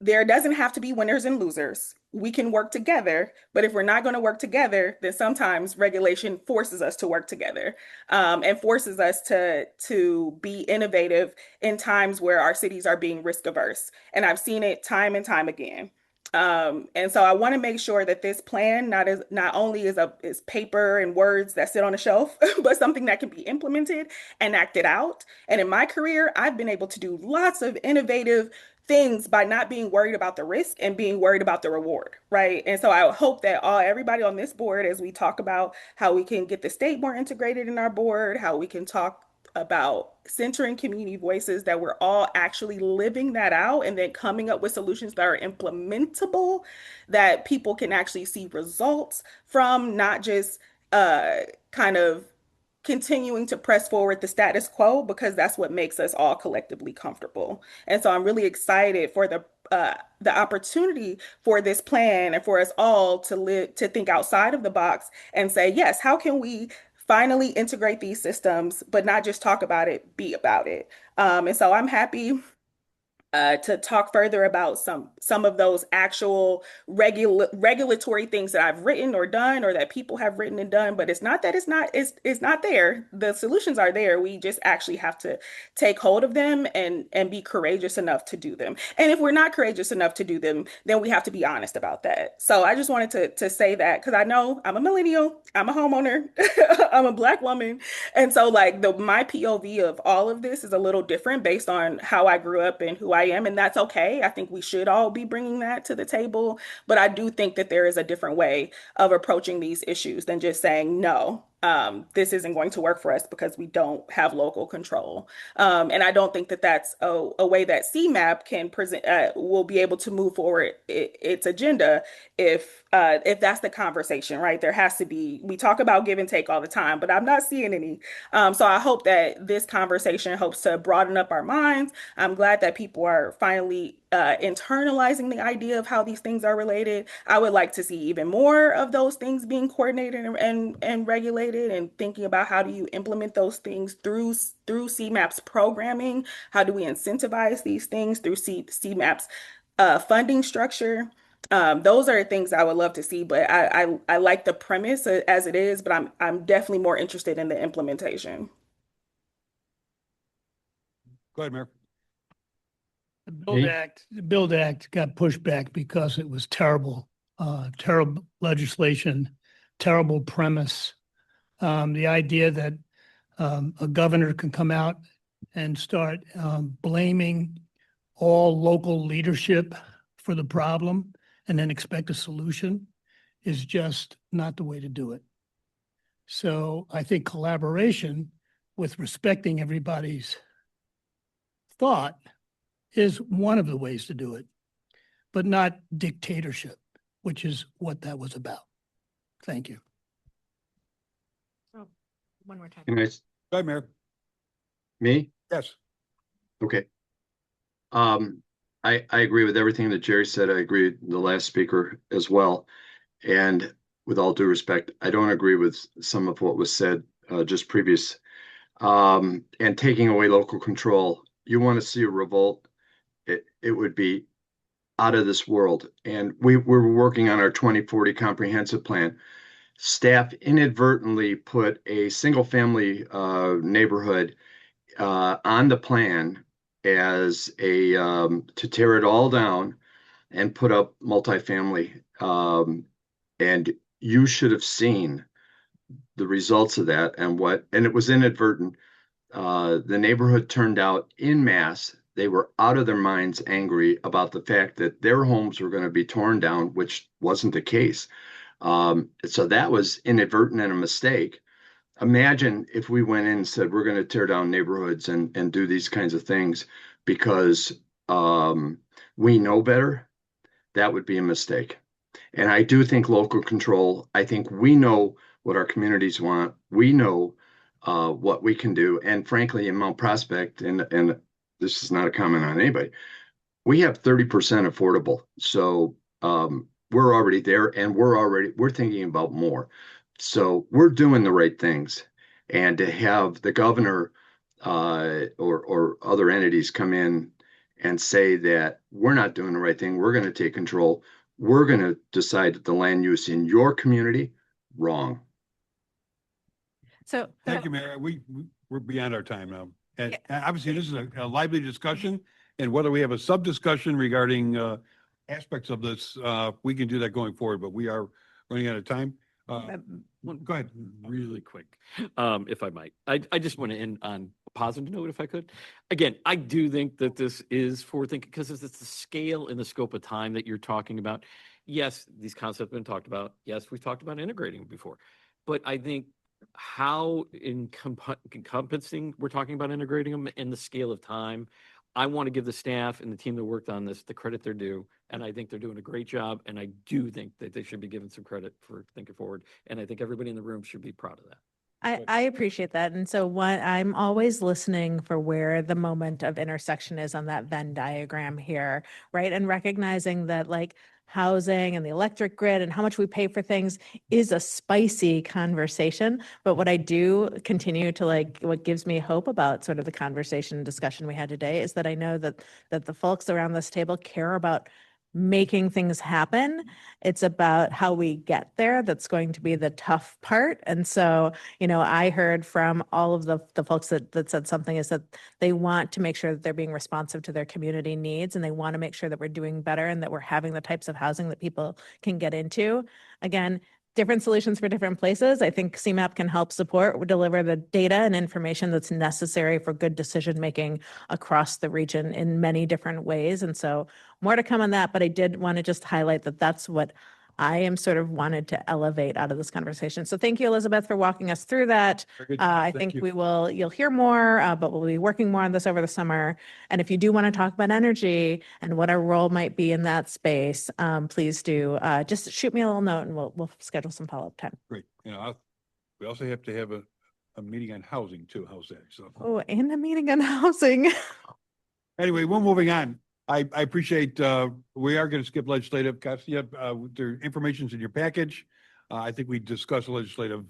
there doesn't have to be winners and losers. We can work together, but if we're not going to work together, then sometimes regulation forces us to work together, and forces us to be innovative in times where our cities are being risk averse. And I've seen it time and time again. And so I want to make sure that this plan not only is paper and words that sit on a shelf, but something that can be implemented and acted out. And in my career, I've been able to do lots of innovative things by not being worried about the risk and being worried about the reward, right? And so I hope that everybody on this board, as we talk about how we can get the state more integrated in our board, how we can talk about centering community voices, that we're all actually living that out and then coming up with solutions that are implementable, that people can actually see results from, not just kind of continuing to press forward the status quo, because that's what makes us all collectively comfortable. And so I'm really excited for the opportunity for this plan and for us all to think outside of the box and say, yes, how can we finally integrate these systems, but not just talk about it, be about it. And so I'm happy to talk further about some of those actual regulatory things that I've written or done, or that people have written and done. But it's not that it's not there. The solutions are there. We just actually have to take hold of them and be courageous enough to do them. And if we're not courageous enough to do them, then we have to be honest about that. So I just wanted to say that, because I know I'm a millennial, I'm a homeowner, I'm a Black woman, and so like my POV of all of this is a little different based on how I grew up and who I am, and that's okay. I think we should all be bringing that to the table, but I do think that there is a different way of approaching these issues than just saying, no, this isn't going to work for us because we don't have local control. And I don't think that that's a way that CMAP can present, will be able to move forward its agenda if that's the conversation, right? There has to be, we talk about give and take all the time, but I'm not seeing any. So I hope that this conversation helps to broaden up our minds. I'm glad that people are finally internalizing the idea of how these things are related. I would like to see even more of those things being coordinated and regulated, and thinking about how do you implement those things through CMAP's programming? How do we incentivize these things through CMAP's funding structure? Those are things I would love to see, but I like the premise as it is, but I'm definitely more interested in the implementation. Go ahead, Mayor. The Build Act got pushed back because it was terrible, terrible legislation, terrible premise. The idea that a governor can come out and start blaming all local leadership for the problem and then expect a solution is just not the way to do it. So I think collaboration with respecting everybody's thought is one of the ways to do it, but not dictatorship, which is what that was about. Thank you. Oh, one more time. Can I, Go ahead, Mayor. me? Yes. Okay. I agree with everything that Jerry said. I agree with the last speaker as well. And with all due respect, I don't agree with some of what was said just previous. And taking away local control, you want to see a revolt, it would be out of this world. And we're working on our 2040 comprehensive plan. Staff inadvertently put a single family neighborhood on the plan as a to tear it all down and put up multifamily. And you should have seen the results of that and it was inadvertent. The neighborhood turned out en masse. They were out of their minds angry about the fact that their homes were going to be torn down, which wasn't the case. So that was inadvertent and a mistake. Imagine if we went in and said, we're going to tear down neighborhoods and do these kinds of things because we know better. That would be a mistake. And I do think local control, I think we know what our communities want. We know what we can do. And frankly, in Mount Prospect, and this is not a comment on anybody, we have 30% affordable. So we're already there, and we're thinking about more. So we're doing the right things. And to have the governor or other entities come in and say that we're not doing the right thing, we're going to take control, we're going to decide the land use in your community, wrong. So Thank you, Mayor. We're beyond our time now. And obviously, this is a lively discussion. And whether we have a sub-discussion regarding aspects of this, we can do that going forward, but we are running out of time. Go ahead. Really quick, if I might. I just want to end on a positive note, if I could. Again, I do think that this is forward thinking because it's the scale and the scope of time that you're talking about. Yes, these concepts have been talked about. Yes, we've talked about integrating them before. But I think how encompassing we're talking about integrating them and the scale of time. I want to give the staff and the team that worked on this the credit they're due. And I think they're doing a great job. And I do think that they should be given some credit for thinking forward. And I think everybody in the room should be proud of that. I appreciate that. And so what I'm always listening for where the moment of intersection is on that Venn diagram here, right? And recognizing that like housing and the electric grid and how much we pay for things is a spicy conversation. But what I do continue to like, what gives me hope about sort of the conversation and discussion we had today is that I know that the folks around this table care about making things happen. It's about how we get there. That's going to be the tough part. And so, I heard from all of the folks that said something is that they want to make sure that they're being responsive to their community needs and they want to make sure that we're doing better and that we're having the types of housing that people can get into. Again, different solutions for different places. I think CMAP can help support, deliver the data and information that's necessary for good decision-making across the region in many different ways. And so more to come on that, but I did want to just highlight that that's what I am sort of wanted to elevate out of this conversation. So thank you, Elizabeth, for walking us through that. Very good. I Thank think you. you'll hear more, but we'll be working more on this over the summer. And if you do want to talk about energy and what our role might be in that space, please do just shoot me a little note and we'll schedule some follow-up time. Great. We also have to have a meeting on housing too. How's that? So Oh, and a meeting on housing. anyway, we're moving on. I appreciate, we are going to skip legislative. Their information's in your package. I think we discussed legislative,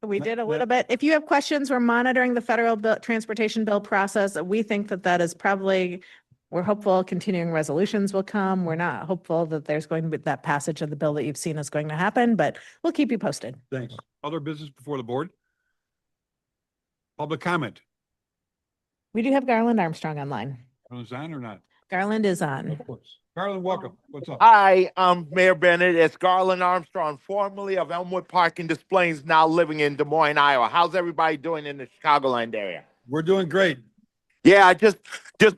We did a little bit. If you have questions, we're monitoring the federal transportation bill process. We think that is probably, we're hopeful continuing resolutions will come. We're not hopeful that there's going to be that passage of the bill that you've seen is going to happen, but we'll keep you posted. thanks. Other business before the board? Public comment. We do have Garland Armstrong online. Is on or not? Garland is on. Of course. Garland, welcome. What's up? Hi, I'm Mayor Bennett. It's Garland Armstrong, formerly of Elmwood Park and Displays, now living in Des Moines, Iowa. How's everybody doing in the Chicagoland area? We're doing great. Yeah, I just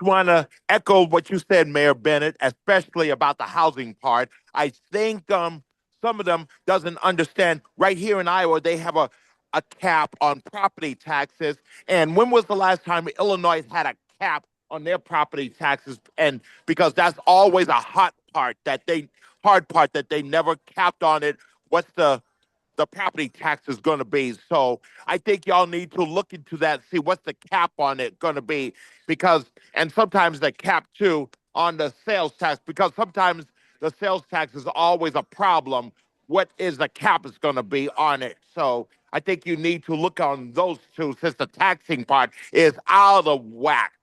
want to echo what you said, Mayor Bennett, especially about the housing part. I think some of them doesn't understand. Right here in Iowa, they have a cap on property taxes. And when was the last time Illinois had a cap on their property taxes? And because that's always a hard part that they never capped on it. What's the property tax is going to be? So I think y'all need to look into that, see what's the cap on it going to be, and sometimes the cap too on the sales tax, because sometimes the sales tax is always a problem. What is the cap is going to be on it? So I think you need to look on those two, since the taxing part is out of whack.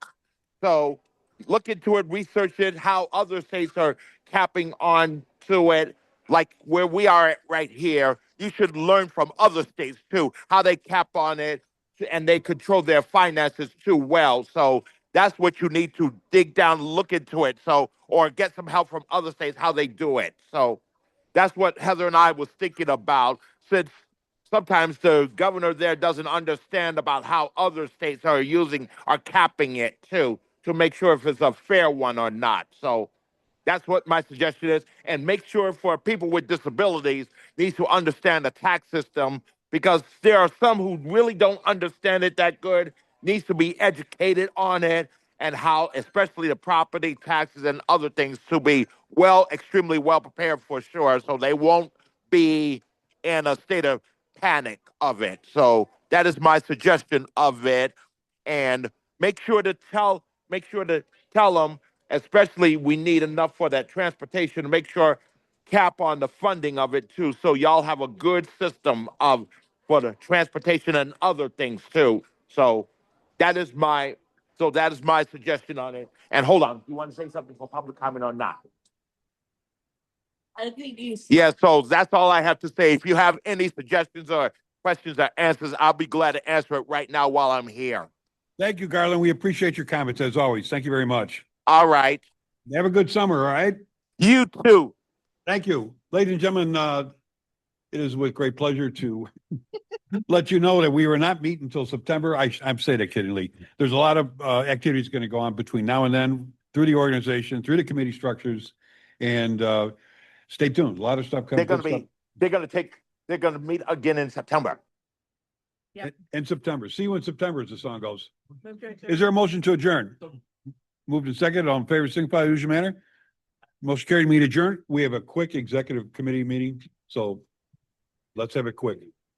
So look into it, research it, how other states are capping on to it, like where we are at right here. You should learn from other states too, how they cap on it and they control their finances too well. So that's what you need to dig down, look into it. So, or get some help from other states, how they do it. So that's what Heather and I was thinking about, since sometimes the governor there doesn't understand about how other states are capping it too, to make sure if it's a fair one or not. So that's what my suggestion is. And make sure for people with disabilities needs to understand the tax system, because there are some who really don't understand it that good, needs to be educated on it, and how, especially the property taxes and other things, to be extremely well prepared for sure, so they won't be in a state of panic of it. So that is my suggestion of it. And make sure to tell them, especially we need enough for that transportation, to make sure cap on the funding of it too, so y'all have a good system for the transportation and other things too. So that is my suggestion on it. And hold on, you want to say something for public comment or not? Yeah, so that's all I have to say. If you have any suggestions or questions or answers, I'll be glad to answer it right now while I'm here. Thank you, Garland. We appreciate your comments as always. Thank you very much. All right. Have a good summer, all right? You too. Thank you. Ladies and gentlemen, it is with great pleasure to let you know that we were not meeting until September. I'm saying that kiddingly. There's a lot of activities going to go on between now and then through the organization, through the committee structures, and stay tuned. A lot of stuff coming. They're gonna meet again in September. In September. See you in September, as the song goes. Is there a motion to adjourn? Moved and seconded. All in favor, signify by the usual manner. Motion carried, meeting adjourned. We have a quick executive committee meeting, so let's have it quick.